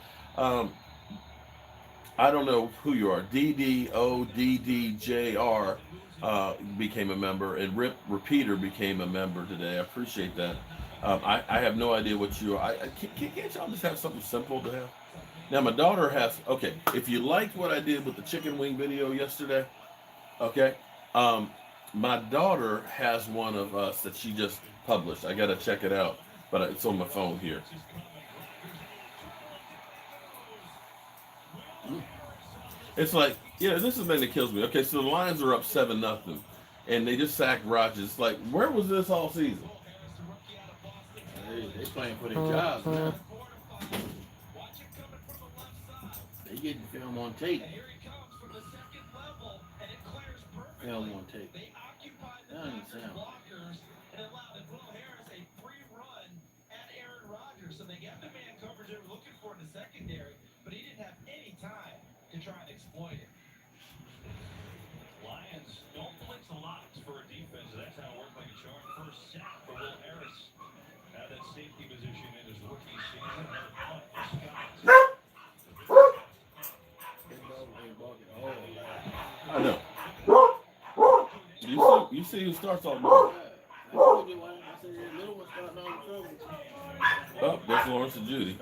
[SPEAKER 1] I don't know who you are. DDODDJR became a member, and Rip Repeater became a member today. I appreciate that. I have no idea what you are. Can't y'all just have something simple to have? Now, my daughter has, okay, if you liked what I did with the chicken wing video yesterday, okay, my daughter has one of us that she just published. I got to check it out, but it's on my phone here. It's like, this is the thing that kills me. Okay, so the Lions are up 7-0, and they just sacked Rodgers. It's like, where was this all season?
[SPEAKER 11] They playing for their jobs now. They getting film on tape. Film on tape. That ain't sound.
[SPEAKER 8] So they got the man coverage they were looking for in the secondary, but he didn't have any time to try and exploit it.
[SPEAKER 9] Lions don't blitz a lot for a defense. That's how it worked like a charm. First sack for Will Harris. Now that safety position in his rookie season. Another punt for Scott.
[SPEAKER 1] I know. You see who starts all morning. Oh, that's Lawrence and Judy.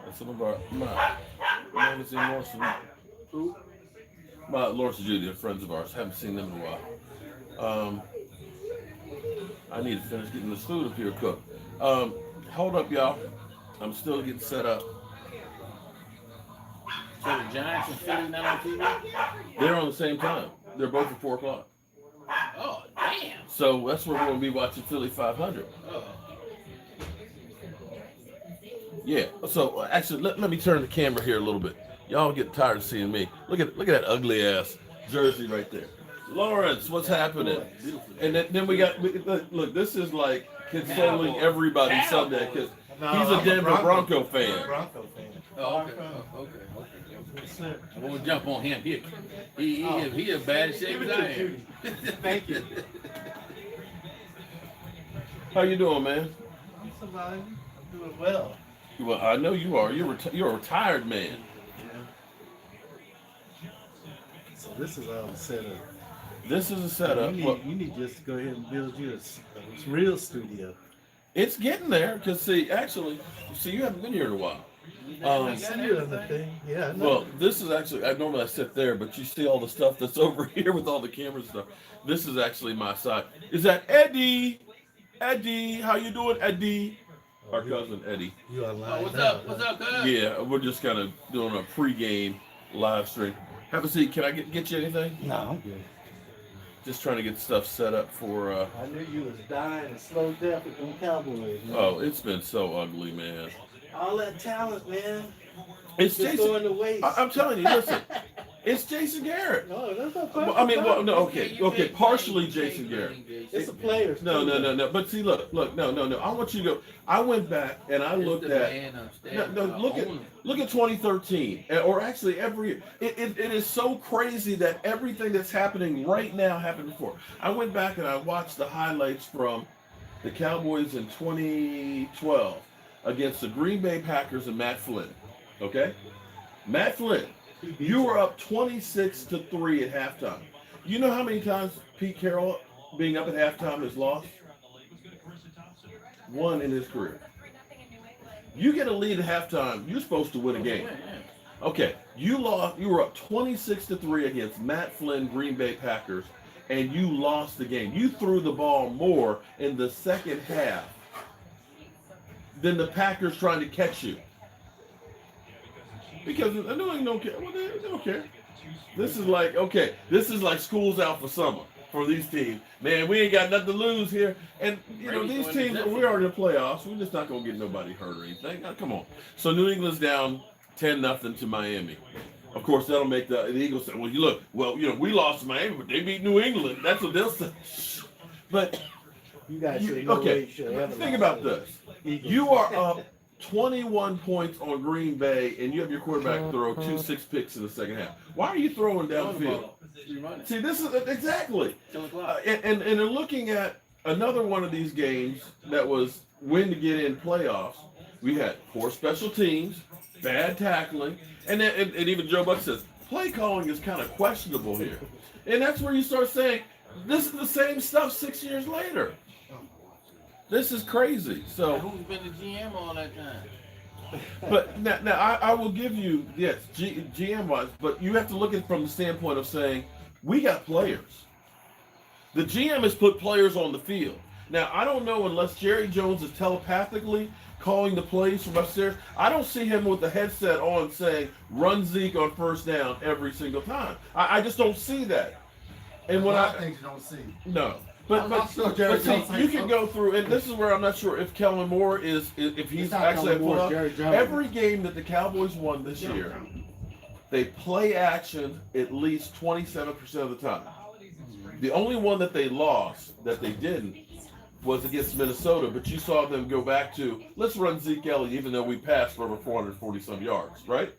[SPEAKER 1] That's some of our. I haven't seen Lawrence and who? Lawrence and Judy are friends of ours. Haven't seen them in a while. I need to finish getting this food up here cooked. Hold up, y'all. I'm still getting set up.
[SPEAKER 11] So the Giants and Philly not on TV?
[SPEAKER 1] They're on the same time. They're both at 4 o'clock.
[SPEAKER 11] Oh, damn.
[SPEAKER 1] So that's where we're going to be watching Philly 500.
[SPEAKER 11] Oh.
[SPEAKER 1] Yeah. So actually, let me turn the camera here a little bit. Y'all get tired of seeing me. Look at that ugly ass jersey right there. Lawrence, what's happening? And then we got look. This is like consoling everybody Sunday because he's a Denver Bronco fan.
[SPEAKER 11] Oh, okay. I won't jump on him. He as bad as shape as I am.
[SPEAKER 3] Thank you.
[SPEAKER 1] How you doing, man?
[SPEAKER 3] I'm surviving. I'm doing well.
[SPEAKER 1] Well, I know you are. You're a retired man.
[SPEAKER 3] Yeah. So this is all set up.
[SPEAKER 1] This is a setup.
[SPEAKER 3] You need just to go ahead and build you a real studio.
[SPEAKER 1] It's getting there because you haven't been here in a while.
[SPEAKER 3] I see you on the thing. Yeah. I know.
[SPEAKER 1] Well, this is actually, I sit there, but you see all the stuff that's over here with all the cameras and stuff. This is actually my side. Is that Eddie? Eddie, how you doing, Eddie? Our cousin Eddie.
[SPEAKER 3] You online?
[SPEAKER 11] Oh, what's up, cuz?
[SPEAKER 1] Yeah, we're just kind of doing a pregame live stream. Have a seat. Can I get you anything?
[SPEAKER 3] No, I'm good.
[SPEAKER 1] Just trying to get stuff set up for.
[SPEAKER 3] I knew you was dying a slow death with them Cowboys. Man.
[SPEAKER 1] Oh, it's been so ugly, man.
[SPEAKER 3] All that talent, man.
[SPEAKER 1] It's
[SPEAKER 3] just
[SPEAKER 1] Jason.
[SPEAKER 3] going to waste.
[SPEAKER 1] I'm telling you, listen. It's Jason Garrett.
[SPEAKER 3] No, that's not
[SPEAKER 1] Well, I mean, well, no, okay, partially Jason Garrett.
[SPEAKER 3] It's a player.
[SPEAKER 1] No. But see, look, no. I want you to go. I went back and I looked at. Look at 2013, or actually every year. It is so crazy that everything that's happening right now happened before. I went back and I watched the highlights from the Cowboys in 2012 against the Green Bay Packers and Matt Flynn. Okay, Matt Flynn. You were up 26-3 at halftime. You know how many times Pete Carroll being up at halftime has lost? One in his career. You get a lead at halftime, you're supposed to win a game. Okay, you lost. You were up 26-3 against Matt Flynn, Green Bay Packers, and you lost the game. You threw the ball more in the second half than the Packers trying to catch you. Because I know they don't care. Well, they don't care. This is like school's out for summer for these teams. Man, we ain't got nothing to lose here. And, these teams, we're already in the playoffs. We're just not going to get nobody hurt or anything. Now, come on. So New England's down 10-0 to Miami. Of course, that'll make the Eagles say, we lost to Miami, but they beat New England. That's what they'll say. But,
[SPEAKER 3] you guys should
[SPEAKER 1] think about this. You are up 21 points on Green Bay, and you have your quarterback throw 2 6 picks in the second half. Why are you throwing downfield? See, this is exactly. And they're looking at another one of these games that was win to get in playoffs. We had poor special teams, bad tackling, and even Joe Buck says play calling is kind of questionable here. And that's where you start saying this is the same stuff 6 years later. This is crazy. So,
[SPEAKER 11] who's been the GM all that time?
[SPEAKER 1] but now I will give you, yes, GM wise, but you have to look at it from the standpoint of saying, we got players. The GM has put players on the field. Now, I don't know unless Jerry Jones is telepathically calling the plays from upstairs. I don't see him with the headset on saying, run Zeke on first down every single time. I just don't see that. And when
[SPEAKER 3] things you don't see.
[SPEAKER 1] No. But see, you can go through, and this is where I'm not sure if Kellen Moore is, if he's actually put up. Every game that the Cowboys won this year, they play action at least 27% of the time. The only one that they lost, that they didn't, was against Minnesota, but you saw them go back to, let's run Zeke Elliott, even though we passed for over 440 some yards, right?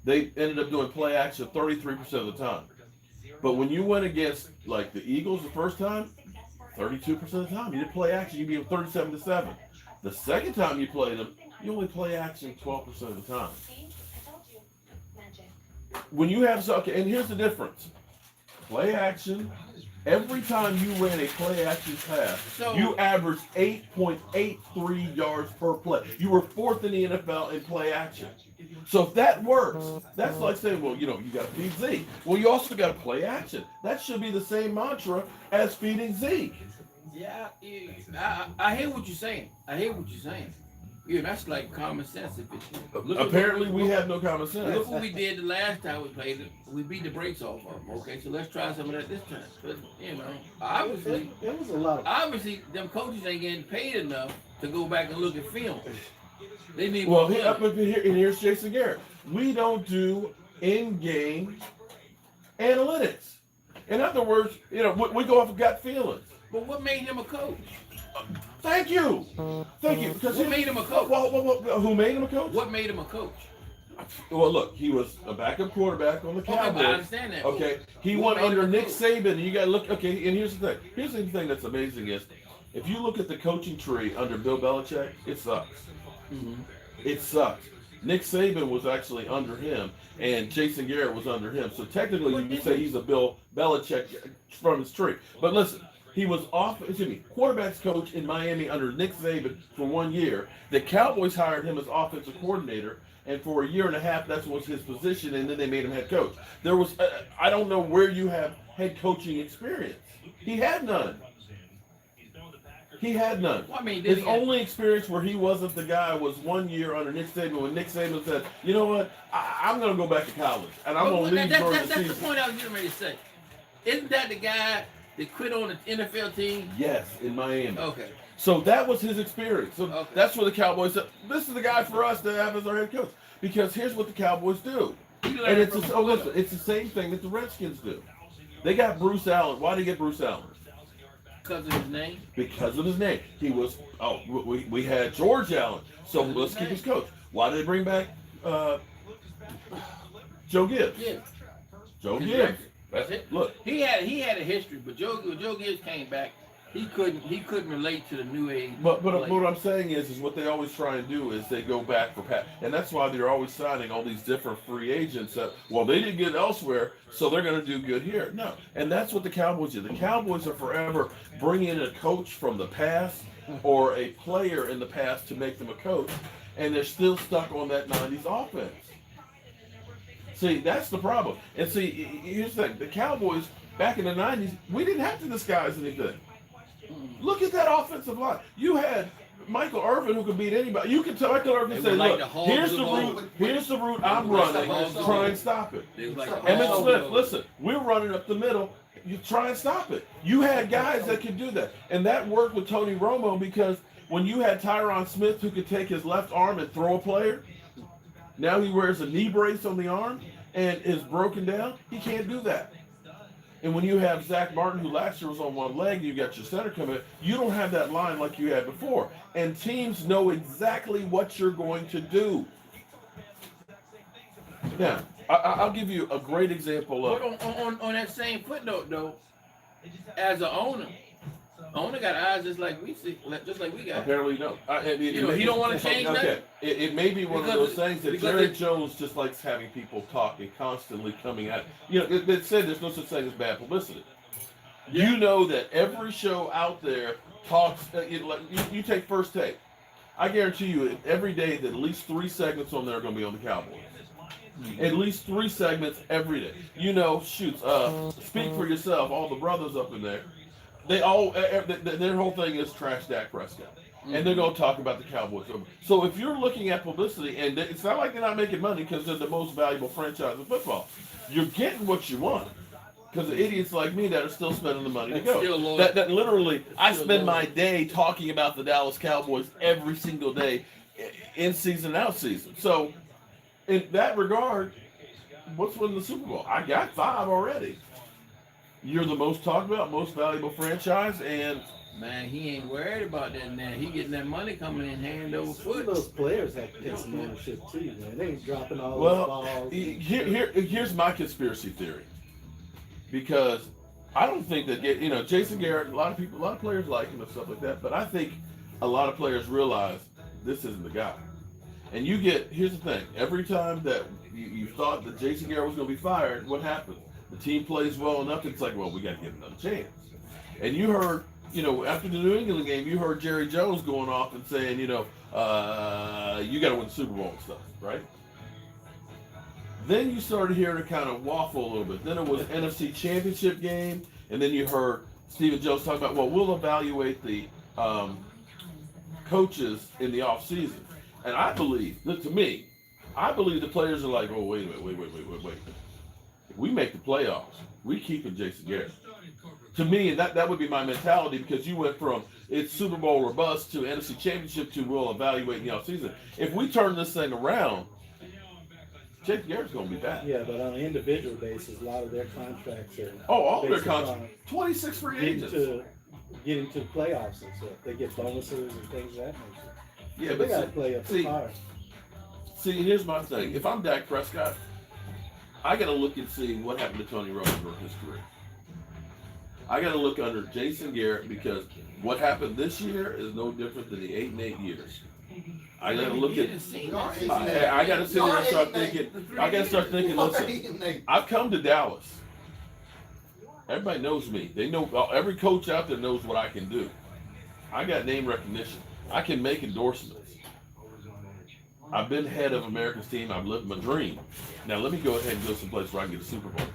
[SPEAKER 1] They ended up doing play action 33% of the time. But when you went against like the Eagles the first time, 32% of the time you didn't play action. You beat them 37-7. The second time you played them, you only play action 12% of the time. When you have okay, and here's the difference: play action. Every time you ran a play action pass, you averaged 8.83 yards per play. You were fourth in the NFL in play action. So if that works, that's like saying, well, you got to feed Zeke. Well, you also got to play action. That should be the same mantra as feeding Zeke.
[SPEAKER 11] Yeah, I hear what you're saying. Yeah, that's like common sense.
[SPEAKER 1] Apparently, we have no common sense.
[SPEAKER 11] Look what we did the last time we played it. We beat the brakes off of them. Okay, so let's try some of that this time. But, obviously,
[SPEAKER 3] it was a lot of.
[SPEAKER 11] Obviously, them coaches ain't getting paid enough to go back and look at film. They need.
[SPEAKER 1] Well, here's Jason Garrett. We don't do in-game analytics. In other words, we go off of gut feelings.
[SPEAKER 11] But what made him a coach?
[SPEAKER 1] Thank you. Because
[SPEAKER 11] who made him a coach?
[SPEAKER 1] Who made him a coach?
[SPEAKER 11] What made him a coach?
[SPEAKER 1] Well, look, he was a backup quarterback on the Cowboys.
[SPEAKER 11] Okay, I understand that.
[SPEAKER 1] Okay, he went under Nick Saban, and you got to look. Okay, and here's the thing. Here's the thing that's amazing is, if you look at the coaching tree under Bill Belichick, it sucks.
[SPEAKER 11] Mm-hmm.
[SPEAKER 1] It sucks. Nick Saban was actually under him, and Jason Garrett was under him. So technically, you could say he's a Bill Belichick from his tree. But listen. He was quarterbacks coach in Miami under Nick Saban for 1 year. The Cowboys hired him as offensive coordinator, and for a year and a half, that was his position, and then they made him head coach. There was, I don't know where you have head coaching experience. He had none. Well, I mean, his only experience where he wasn't the guy was 1 year under Nick Saban, when Nick Saban said, you know what, I'm going to go back to college, and I'm going to leave during the season.
[SPEAKER 11] That's the point I was getting ready to say. Isn't that the guy that quit on the NFL team?
[SPEAKER 1] Yes, in Miami.
[SPEAKER 11] Okay.
[SPEAKER 1] So that was his experience. So that's where the Cowboys said, this is the guy for us to have as our head coach. Because here's what the Cowboys do. And it's the same thing that the Redskins do. They got Bruce Allen. Why did they get Bruce Allen?
[SPEAKER 11] Because of his name?
[SPEAKER 1] Because of his name. He was, we had George Allen. So let's keep his coach. Why did they bring back Joe Gibbs?
[SPEAKER 11] Yeah.
[SPEAKER 1] Joe Gibbs.
[SPEAKER 11] That's it.
[SPEAKER 1] Look,
[SPEAKER 11] he had a history, but Joe Gibbs came back. He couldn't relate to the new age.
[SPEAKER 1] But what I'm saying is what they always try and do is they go back for Pat, and that's why they're always signing all these different free agents that, well, they did good elsewhere, so they're going to do good here. No, and that's what the Cowboys do. The Cowboys are forever bringing in a coach from the past or a player in the past to make them a coach, and they're still stuck on that 90s offense. See, that's the problem. And see, here's the thing. The Cowboys, back in the 90s, we didn't have to disguise anything. Look at that offensive line. You had Michael Irvin who could beat anybody. You can tell Michael Irvin say, look, here's the route I'm running. Try and stop it. Emmett Smith, listen, we're running up the middle. You try and stop it. You had guys that could do that. And that worked with Tony Romo, because when you had Tyron Smith who could take his left arm and throw a player, now he wears a knee brace on the arm and is broken down. He can't do that. And when you have Zach Martin, who last year was on one leg, you got your center coming in, you don't have that line like you had before. And teams know exactly what you're going to do. Now, I'll give you a great example of...
[SPEAKER 11] But on that same footnote, though, as an owner got eyes just like we see, just like we got.
[SPEAKER 1] Apparently, no.
[SPEAKER 11] He don't want to change that.
[SPEAKER 1] Okay, it may be one of those things that Jerry Jones just likes having people talking, constantly coming at. They said there's no such thing as bad publicity. You know that every show out there talks. You take First Take. I guarantee you, every day that at least 3 segments on there are going to be on the Cowboys. At least 3 segments every day. You know, speak for yourself. All the brothers up in there, they all their whole thing is trash Dak Prescott, and they're going to talk about the Cowboys. So if you're looking at publicity, and it's not like they're not making money because they're the most valuable franchise in football, you're getting what you want. Because the idiots like me that are still spending the money to go. That literally, I spend my day talking about the Dallas Cowboys every single day, in season, out season. So, in that regard, what's winning the Super Bowl? I got 5 already. You're the most talked about, most valuable franchise, and
[SPEAKER 11] man, he ain't worried about that now. He getting that money coming in hand over
[SPEAKER 12] Some of
[SPEAKER 11] foot.
[SPEAKER 12] those players have to take some ownership too, man. They ain't dropping all those
[SPEAKER 1] well,
[SPEAKER 12] balls.
[SPEAKER 1] here's my conspiracy theory. Because I don't think that, Jason Garrett, a lot of players like him and stuff like that, but I think a lot of players realize this isn't the guy. And here's the thing, every time that you thought that Jason Garrett was going to be fired, what happened? The team plays well enough, it's like, well, we got to give him another chance. And you heard, after the New England game, you heard Jerry Jones going off and saying, you got to win the Super Bowl and stuff, right? Then you started hearing it kind of waffle a little bit. Then it was NFC Championship game, and then you heard Stephen Jones talk about, well, we'll evaluate the coaches in the offseason. And I believe the players are like, oh, wait a minute, wait. If we make the playoffs, we keeping Jason Garrett. To me, that would be my mentality, because you went from it's Super Bowl or bust to NFC Championship to we'll evaluate in the offseason. If we turn this thing around, Jason Garrett's going to be back.
[SPEAKER 12] Yeah, but on an individual basis, a lot of their contracts are.
[SPEAKER 1] All their contracts. 26 free agents.
[SPEAKER 12] Getting to playoffs and stuff. They get bonuses and things of that nature.
[SPEAKER 1] Yeah,
[SPEAKER 12] so
[SPEAKER 1] but
[SPEAKER 12] they got to play up to par.
[SPEAKER 1] See, here's my thing. If I'm Dak Prescott, I got to look and see what happened to Tony Romo in his career. I got to look under Jason Garrett, because what happened this year is no different than the 8-8 years. I gotta look at. I gotta sit there and start thinking. I gotta start thinking. Listen, I've come to Dallas. Everybody knows me. They know. Every coach out there knows what I can do. I got name recognition. I can make endorsements. I've been head of America's team. I've lived my dream. Now let me go ahead and go someplace where I can get a Super Bowl.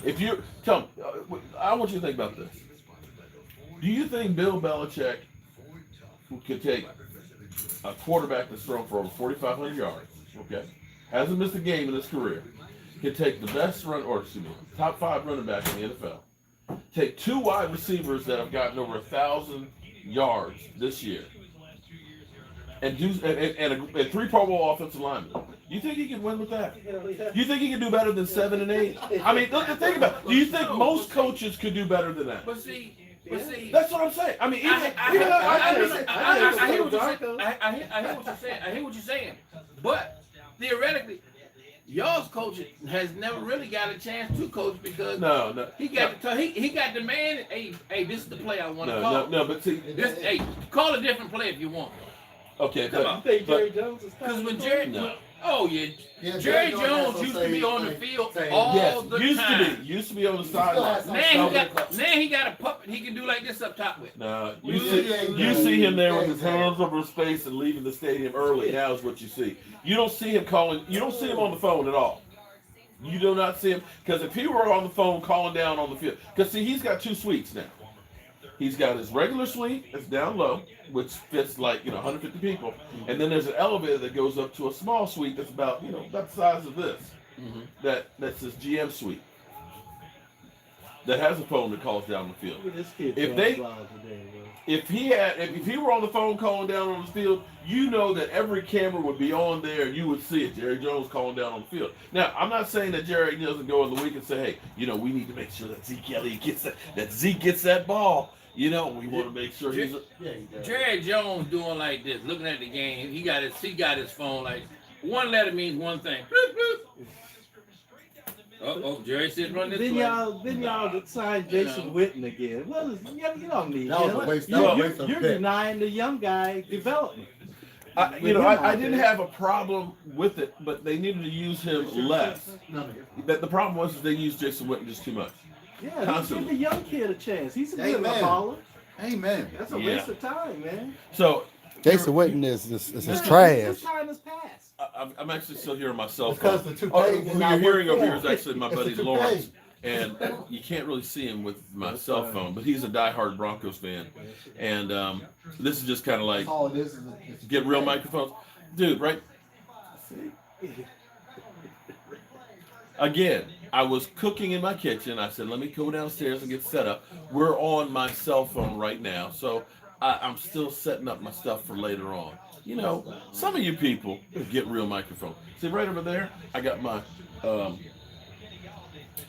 [SPEAKER 1] If you tell me, I want you to think about this. Do you think Bill Belichick could take a quarterback that's thrown for over 4,500 yards, okay, hasn't missed a game in his career, can take the top 5 running back in the NFL, take 2 wide receivers that have gotten over 1,000 yards this year, and 3 Pro Bowl offensive linemen? Do you think he can win with that? Do you think he can do better than 7 and 8? I mean, think about it. Do you think most coaches could do better than that?
[SPEAKER 11] But see,
[SPEAKER 1] that's what I'm saying. I mean, I
[SPEAKER 11] hear what you're saying. But theoretically, y'all's coach has never really got a chance to coach, because he got the man. Hey, this is the play I want to call.
[SPEAKER 1] But see,
[SPEAKER 11] call a different play if you want.
[SPEAKER 1] Okay,
[SPEAKER 12] come on. You think Jerry Jones is
[SPEAKER 11] because when Jerry. Oh yeah, Jerry Jones used to be on the field all the time.
[SPEAKER 1] Used to be on the sideline.
[SPEAKER 11] Now he got a puppet he can do like this up top with.
[SPEAKER 1] No, you see him there with his hands over his face and leaving the stadium early. Now is what you see. You don't see him calling. You don't see him on the phone at all. You do not see him, because if he were on the phone calling down on the field, because see, he's got 2 suites now. He's got his regular suite that's down low, which fits like 150 people, and then there's an elevator that goes up to a small suite that's about about the size of this. That's his GM suite. That has a phone that calls down the field. If he were on the phone calling down on the field, you know that every camera would be on there and you would see it. Jerry Jones calling down on the field. Now, I'm not saying that Jerry doesn't go in the week and say, hey, we need to make sure that Zeke Elliott gets that ball. We want to make sure
[SPEAKER 11] Jerry Jones doing like this, looking at the game. He got his phone like one letter means one thing. Jerry said run this way.
[SPEAKER 12] Then y'all signed Jason Witten again. Well, you don't need
[SPEAKER 3] that. Was a waste of
[SPEAKER 12] you're denying the young guy development.
[SPEAKER 1] I didn't have a problem with it, but they needed to use him less. The problem was they used Jason Witten just too much.
[SPEAKER 12] Yeah, give the young kid a chance. He's a good baller.
[SPEAKER 3] Amen.
[SPEAKER 12] That's a
[SPEAKER 1] Yeah.
[SPEAKER 12] waste of time, man.
[SPEAKER 1] So
[SPEAKER 3] Jason Witten is
[SPEAKER 12] His
[SPEAKER 3] trash.
[SPEAKER 12] time has passed.
[SPEAKER 1] I'm actually still hearing my cell
[SPEAKER 3] Because
[SPEAKER 1] phone.
[SPEAKER 3] the two
[SPEAKER 1] Oh,
[SPEAKER 3] pages
[SPEAKER 1] who
[SPEAKER 3] not
[SPEAKER 1] you're hearing
[SPEAKER 3] work
[SPEAKER 1] over here
[SPEAKER 3] for
[SPEAKER 1] is
[SPEAKER 3] him.
[SPEAKER 1] actually my
[SPEAKER 3] It's
[SPEAKER 1] buddy
[SPEAKER 3] the two
[SPEAKER 1] Lawrence,
[SPEAKER 3] pages.
[SPEAKER 1] and you can't really see him with my cell phone, but he's a diehard Broncos fan, and this is just kind of like
[SPEAKER 3] That's all it is it's
[SPEAKER 1] get real microphones, dude. Right? Again, I was cooking in my kitchen. I said, let me go downstairs and get set up. We're on my cell phone right now, so I'm still setting up my stuff for later on. You know, some of you people get real microphones. See, right over there, I got my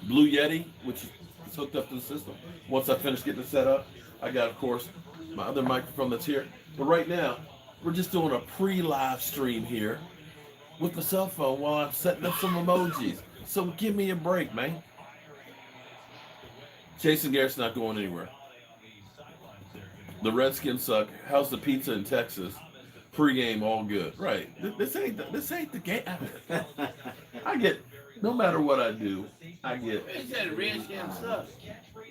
[SPEAKER 1] Blue Yeti, which is hooked up to the system. Once I finish getting it set up, I got, of course, my other microphone that's here. But right now, we're just doing a pre-live stream here with the cell phone while I'm setting up some emojis. So give me a break, man. Jason Garrett's not going anywhere. The Redskins suck. How's the pizza in Texas? Pre-game, all good. Right. This ain't the game. I get, no matter what I do, I get.
[SPEAKER 11] They said the Redskins suck.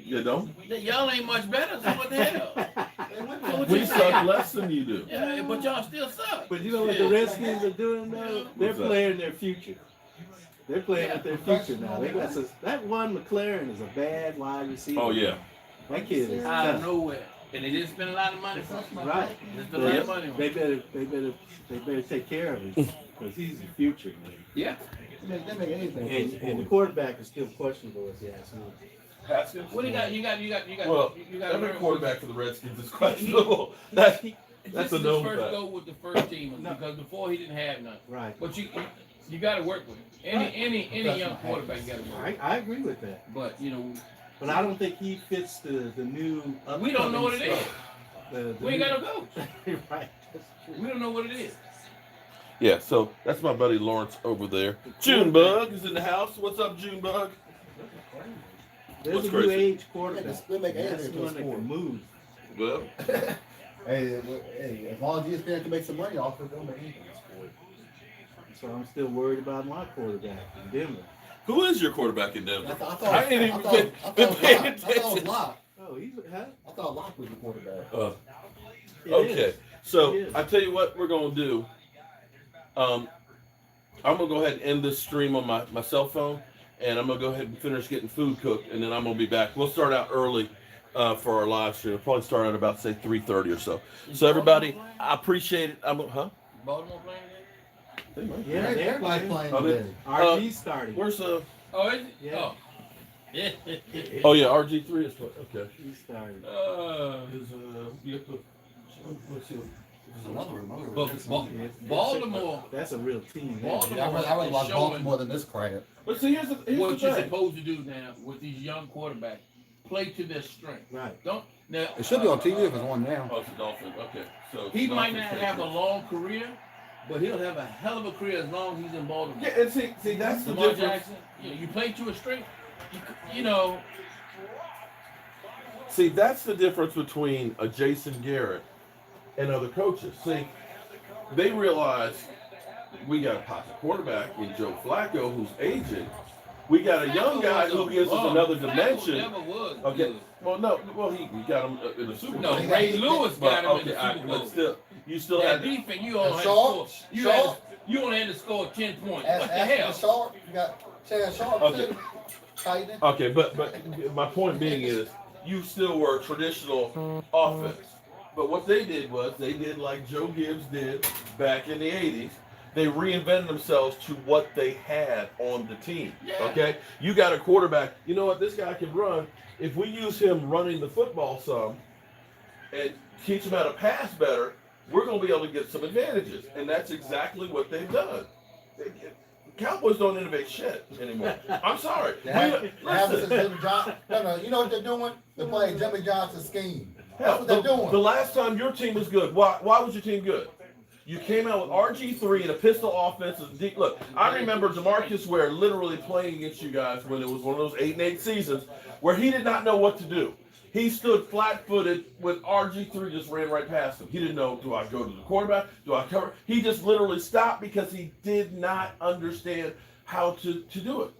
[SPEAKER 1] You don't?
[SPEAKER 11] Y'all ain't much better, so what the hell?
[SPEAKER 1] We suck less than you do.
[SPEAKER 11] Yeah, but y'all still suck.
[SPEAKER 12] But you know what the Redskins are doing though? They're
[SPEAKER 1] What's that?
[SPEAKER 12] playing their future. They're playing with their future now. They got that one McLaren is a bad wide receiver.
[SPEAKER 1] Oh, yeah.
[SPEAKER 12] That kid is
[SPEAKER 11] Out of
[SPEAKER 12] tough.
[SPEAKER 11] nowhere. And they didn't spend a lot of money for him.
[SPEAKER 12] Right.
[SPEAKER 11] They spent a lot of money on
[SPEAKER 12] They
[SPEAKER 11] him.
[SPEAKER 12] better take care of him because he's the future, man.
[SPEAKER 11] Yeah.
[SPEAKER 3] They make anything.
[SPEAKER 12] And the quarterback is still questionable, if you ask me.
[SPEAKER 1] Haskins?
[SPEAKER 11] What do you got? You got.
[SPEAKER 1] Well,
[SPEAKER 11] you got
[SPEAKER 1] every quarterback for the Redskins is questionable. That's
[SPEAKER 11] This
[SPEAKER 1] a
[SPEAKER 11] is his
[SPEAKER 1] known
[SPEAKER 11] first
[SPEAKER 1] fact.
[SPEAKER 11] go with the first team because before he didn't have none.
[SPEAKER 12] Right.
[SPEAKER 11] But you got to work with him. Any young quarterback, you got to work.
[SPEAKER 12] I agree with that.
[SPEAKER 11] But you know,
[SPEAKER 12] But I don't think he fits the new.
[SPEAKER 11] we don't know what it is.
[SPEAKER 12] The
[SPEAKER 11] We ain't
[SPEAKER 12] new-
[SPEAKER 11] got no coach.
[SPEAKER 12] Right. That's true.
[SPEAKER 11] We don't know what it is.
[SPEAKER 1] Yeah, so that's my buddy Lawrence over there. Junebug is in the house. What's up, Junebug?
[SPEAKER 12] There's
[SPEAKER 1] What's
[SPEAKER 12] a new
[SPEAKER 1] crazy?
[SPEAKER 12] age quarterback.
[SPEAKER 3] They make
[SPEAKER 12] That's
[SPEAKER 3] anything
[SPEAKER 12] the
[SPEAKER 3] to a
[SPEAKER 12] one that
[SPEAKER 3] sport.
[SPEAKER 12] can move.
[SPEAKER 1] Well,
[SPEAKER 3] Hey, as long as ESPN can make some money off it, they'll make anything for it.
[SPEAKER 12] So I'm still worried about my quarterback in Denver.
[SPEAKER 1] who is your quarterback in Denver?
[SPEAKER 3] I thought
[SPEAKER 1] I ain't even
[SPEAKER 3] it was
[SPEAKER 1] paying
[SPEAKER 3] Locke. I thought it was
[SPEAKER 1] attention.
[SPEAKER 3] Locke.
[SPEAKER 12] Oh, he's huh?
[SPEAKER 3] I thought Locke was the quarterback.
[SPEAKER 12] It
[SPEAKER 1] Okay,
[SPEAKER 12] is.
[SPEAKER 1] so
[SPEAKER 12] It is.
[SPEAKER 1] I tell you what we're gonna do. I'm gonna go ahead and end this stream on my cell phone, and I'm gonna go ahead and finish getting food cooked, and then I'm gonna be back. We'll start out early for our live stream. We'll probably start at about say 3:30 or so. So everybody, I appreciate it.
[SPEAKER 11] Baltimore playing again?
[SPEAKER 12] Yeah, they're
[SPEAKER 3] Everybody's
[SPEAKER 12] playing.
[SPEAKER 3] playing
[SPEAKER 1] Oh, they-
[SPEAKER 3] today.
[SPEAKER 12] RG started.
[SPEAKER 1] Where's the?
[SPEAKER 11] Oh, is it?
[SPEAKER 12] Yeah.
[SPEAKER 11] Oh. Yeah.
[SPEAKER 1] Oh yeah, RG3 is okay.
[SPEAKER 12] He started.
[SPEAKER 1] Is you have to, let's see.
[SPEAKER 3] There's another one.
[SPEAKER 11] But Baltimore,
[SPEAKER 12] That's a real team. man.
[SPEAKER 11] Baltimore
[SPEAKER 3] I would like
[SPEAKER 11] is showing
[SPEAKER 3] Baltimore than this crap.
[SPEAKER 1] But see, here's
[SPEAKER 11] what
[SPEAKER 1] the
[SPEAKER 11] you're
[SPEAKER 1] thing.
[SPEAKER 11] supposed to do now with these young quarterbacks. Play to their strength.
[SPEAKER 12] Right.
[SPEAKER 11] Don't now.
[SPEAKER 3] It should be on TV if it's on now.
[SPEAKER 1] Oh, it's the Dolphins. Okay, so
[SPEAKER 11] He might
[SPEAKER 1] Dolphins
[SPEAKER 11] not
[SPEAKER 1] take
[SPEAKER 11] have a
[SPEAKER 1] it.
[SPEAKER 11] long career, but he'll have a hell of a career as long as he's in Baltimore.
[SPEAKER 1] Yeah, and see, that's the
[SPEAKER 11] Lamar
[SPEAKER 1] difference.
[SPEAKER 11] Jackson, you play to a strength. You know,
[SPEAKER 1] See, that's the difference between a Jason Garrett and other coaches. See, they realize we got a pocket quarterback in Joe Flacco who's aging. We got a young guy who gives us another dimension.
[SPEAKER 11] Never was
[SPEAKER 1] Okay.
[SPEAKER 11] good.
[SPEAKER 1] Well, no. Well, he got him in the Super Bowl.
[SPEAKER 11] No, Ray Lewis got him in the
[SPEAKER 1] okay,
[SPEAKER 11] Super Bowl.
[SPEAKER 1] but still, you still
[SPEAKER 11] That
[SPEAKER 1] had.
[SPEAKER 11] defense, you only had to
[SPEAKER 3] Shaw?
[SPEAKER 11] score.
[SPEAKER 3] Shaw?
[SPEAKER 11] You only had to score 10 points.
[SPEAKER 3] As
[SPEAKER 11] What the hell?
[SPEAKER 3] Sharp, you got Chad Sharp
[SPEAKER 1] Okay.
[SPEAKER 3] too. Tight end.
[SPEAKER 1] Okay, but my point being is, you still were a traditional offense. But what they did was they did like Joe Gibbs did back in the 80s. They reinvented themselves to what they had on the team.
[SPEAKER 11] Yeah.
[SPEAKER 1] Okay? You got a quarterback. You know what? This guy can run. If we use him running the football some and teach him how to pass better, we're going to be able to get some advantages. And that's exactly what they've done. Cowboys don't innovate shit anymore. I'm sorry.
[SPEAKER 3] They haven't
[SPEAKER 1] Listen.
[SPEAKER 3] since Jimmy Johnson. No, you know what they're doing? They're playing Jimmy Johnson's scheme. That's
[SPEAKER 1] Hell,
[SPEAKER 3] what they're doing.
[SPEAKER 1] the last time your team was good, why was your team good? You came out with RG3 and a pistol offense. Look, I remember DeMarcus Ware literally playing against you guys when it was one of those 8-8 seasons where he did not know what to do. He stood flat-footed when RG3 just ran right past him. He didn't know, do I go to the quarterback? Do I cover? He just literally stopped because he did not understand how to do it.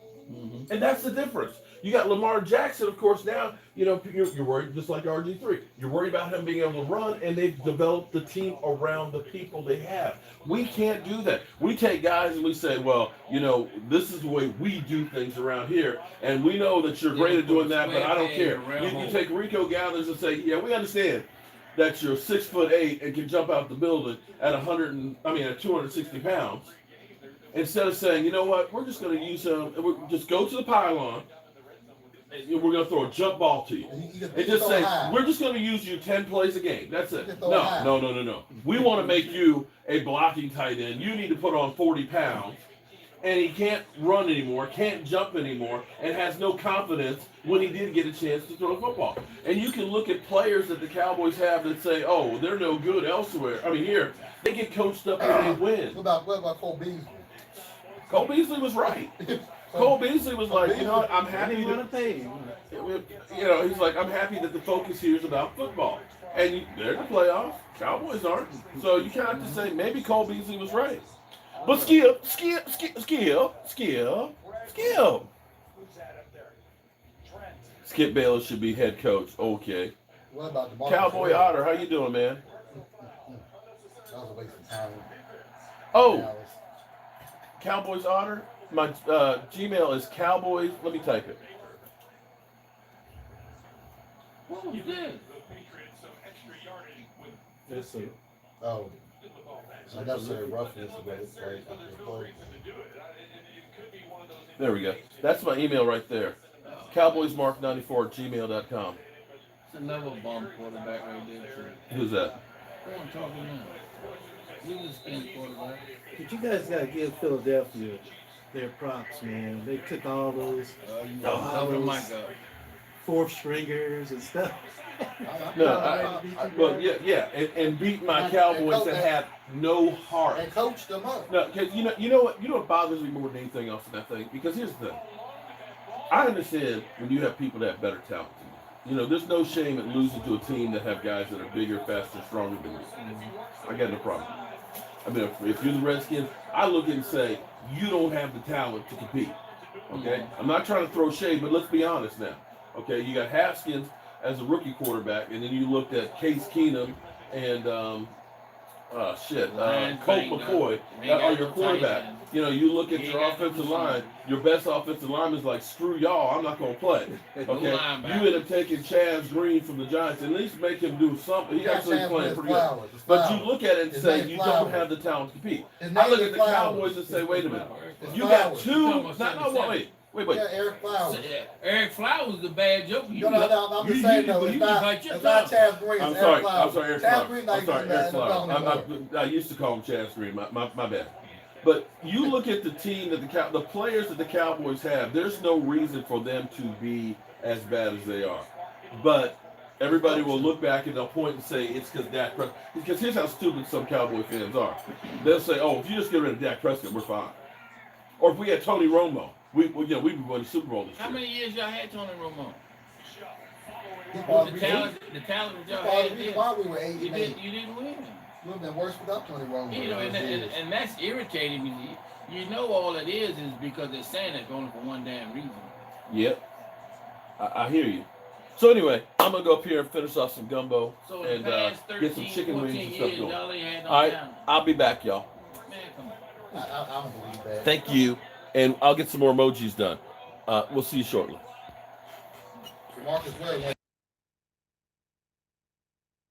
[SPEAKER 1] And that's the difference. You got Lamar Jackson, of course. Now you're worried, just like RG3. You're worried about him being able to run, and they've developed the team around the people they have. We can't do that. We take guys and we say, well, this is the way we do things around here, and we know that you're great at doing that, but I don't care. You take Rico Gathers and say, yeah, we understand that you're 6'8" and can jump out the building at 260 pounds. Instead of saying, you know what, we're just going to use him, and just go to the pylon, and we're going to throw a jump ball to you. And just say, we're just going to use you 10 plays a game. That's it. No. We want to make you a blocking tight end. You need to put on 40 pounds. And he can't run anymore, can't jump anymore, and has no confidence when he did get a chance to throw a football. And you can look at players that the Cowboys have that say, oh, they're no good elsewhere. I mean, here, they get coached up and they win.
[SPEAKER 3] What about Cole Beasley?
[SPEAKER 1] Cole Beasley was right. Cole Beasley was like, you know what, I'm happy to
[SPEAKER 12] pay him.
[SPEAKER 1] He's like, I'm happy that the focus here is about football. And they're in the playoffs. Cowboys aren't. So you kind of have to say, maybe Cole Beasley was right. But skill. Skip Bayless should be head coach. Okay.
[SPEAKER 3] What about the
[SPEAKER 1] Cowboy Otter, how you doing, man?
[SPEAKER 3] That was a waste of time.
[SPEAKER 1] Oh, Cowboys Otter. My Gmail is Cowboys. Let me type it.
[SPEAKER 11] What was this?
[SPEAKER 12] Yes, sir.
[SPEAKER 3] Oh. I got to say roughness about it.
[SPEAKER 1] There we go. That's my email right there. CowboysMark94@gmail.com.
[SPEAKER 11] It's another bomb quarterback right there.
[SPEAKER 1] Who's that?
[SPEAKER 11] Who I'm talking now? He's a skin quarterback.
[SPEAKER 12] But you guys got to give Philadelphia their props, man. They took all those fourth stringers and stuff.
[SPEAKER 1] And beat my Cowboys that have no heart.
[SPEAKER 3] And coached them up.
[SPEAKER 1] No, because you know what bothers me more than anything else in that thing. Because here's the thing, I understand when you have people that have better talent than you. There's no shame in losing to a team that have guys that are bigger, faster, stronger than you. I got no problem. I mean, if you're the Redskins, I look at it and say you don't have the talent to compete. Okay, I'm not trying to throw shade, but let's be honest now. Okay, you got Haskins as a rookie quarterback, and then you looked at Case Keenum and Colt McCoy are your quarterback. You look at your offensive line. Your best offensive lineman is like, screw y'all, I'm not going to play. Okay, you end up taking Chaz Green from the Giants. At least make him do something. He actually playing pretty good. But you look at it and say you don't have the talent to compete. I look at the Cowboys and say, wait a minute, you got two. Wait.
[SPEAKER 3] Yeah, Eric Flowers.
[SPEAKER 11] Eric Flowers is a bad joke.
[SPEAKER 3] No, I'm just saying, though, it's not Chaz Green.
[SPEAKER 1] I'm sorry, Eric Flowers. I used to call him Chaz Green. My bad. But you look at the team that the players that the Cowboys have. There's no reason for them to be as bad as they are. But everybody will look back and they'll point and say it's because Dak Prescott. Because here's how stupid some Cowboy fans are. They'll say, "Oh, if you just get rid of Dak Prescott, we're fine." Or if we had Tony Romo, we'd be winning the Super Bowl this year.
[SPEAKER 11] How many years y'all had Tony Romo?
[SPEAKER 3] The
[SPEAKER 11] talent that y'all had.
[SPEAKER 3] Why we were 8
[SPEAKER 11] You didn't win.
[SPEAKER 3] Would have been worse without Tony Romo.
[SPEAKER 11] And that's irritating me. All it is because they're saying it only for one damn reason.
[SPEAKER 1] Yep. I hear you. So anyway, I'm going to go up here and finish off some gumbo and get some chicken wings and stuff going. All right, I'll be back, y'all.
[SPEAKER 11] Man, come on.
[SPEAKER 3] I don't believe that.
[SPEAKER 1] Thank you. And I'll get some more emojis done. We'll see you shortly.
[SPEAKER 3] Marcus Ware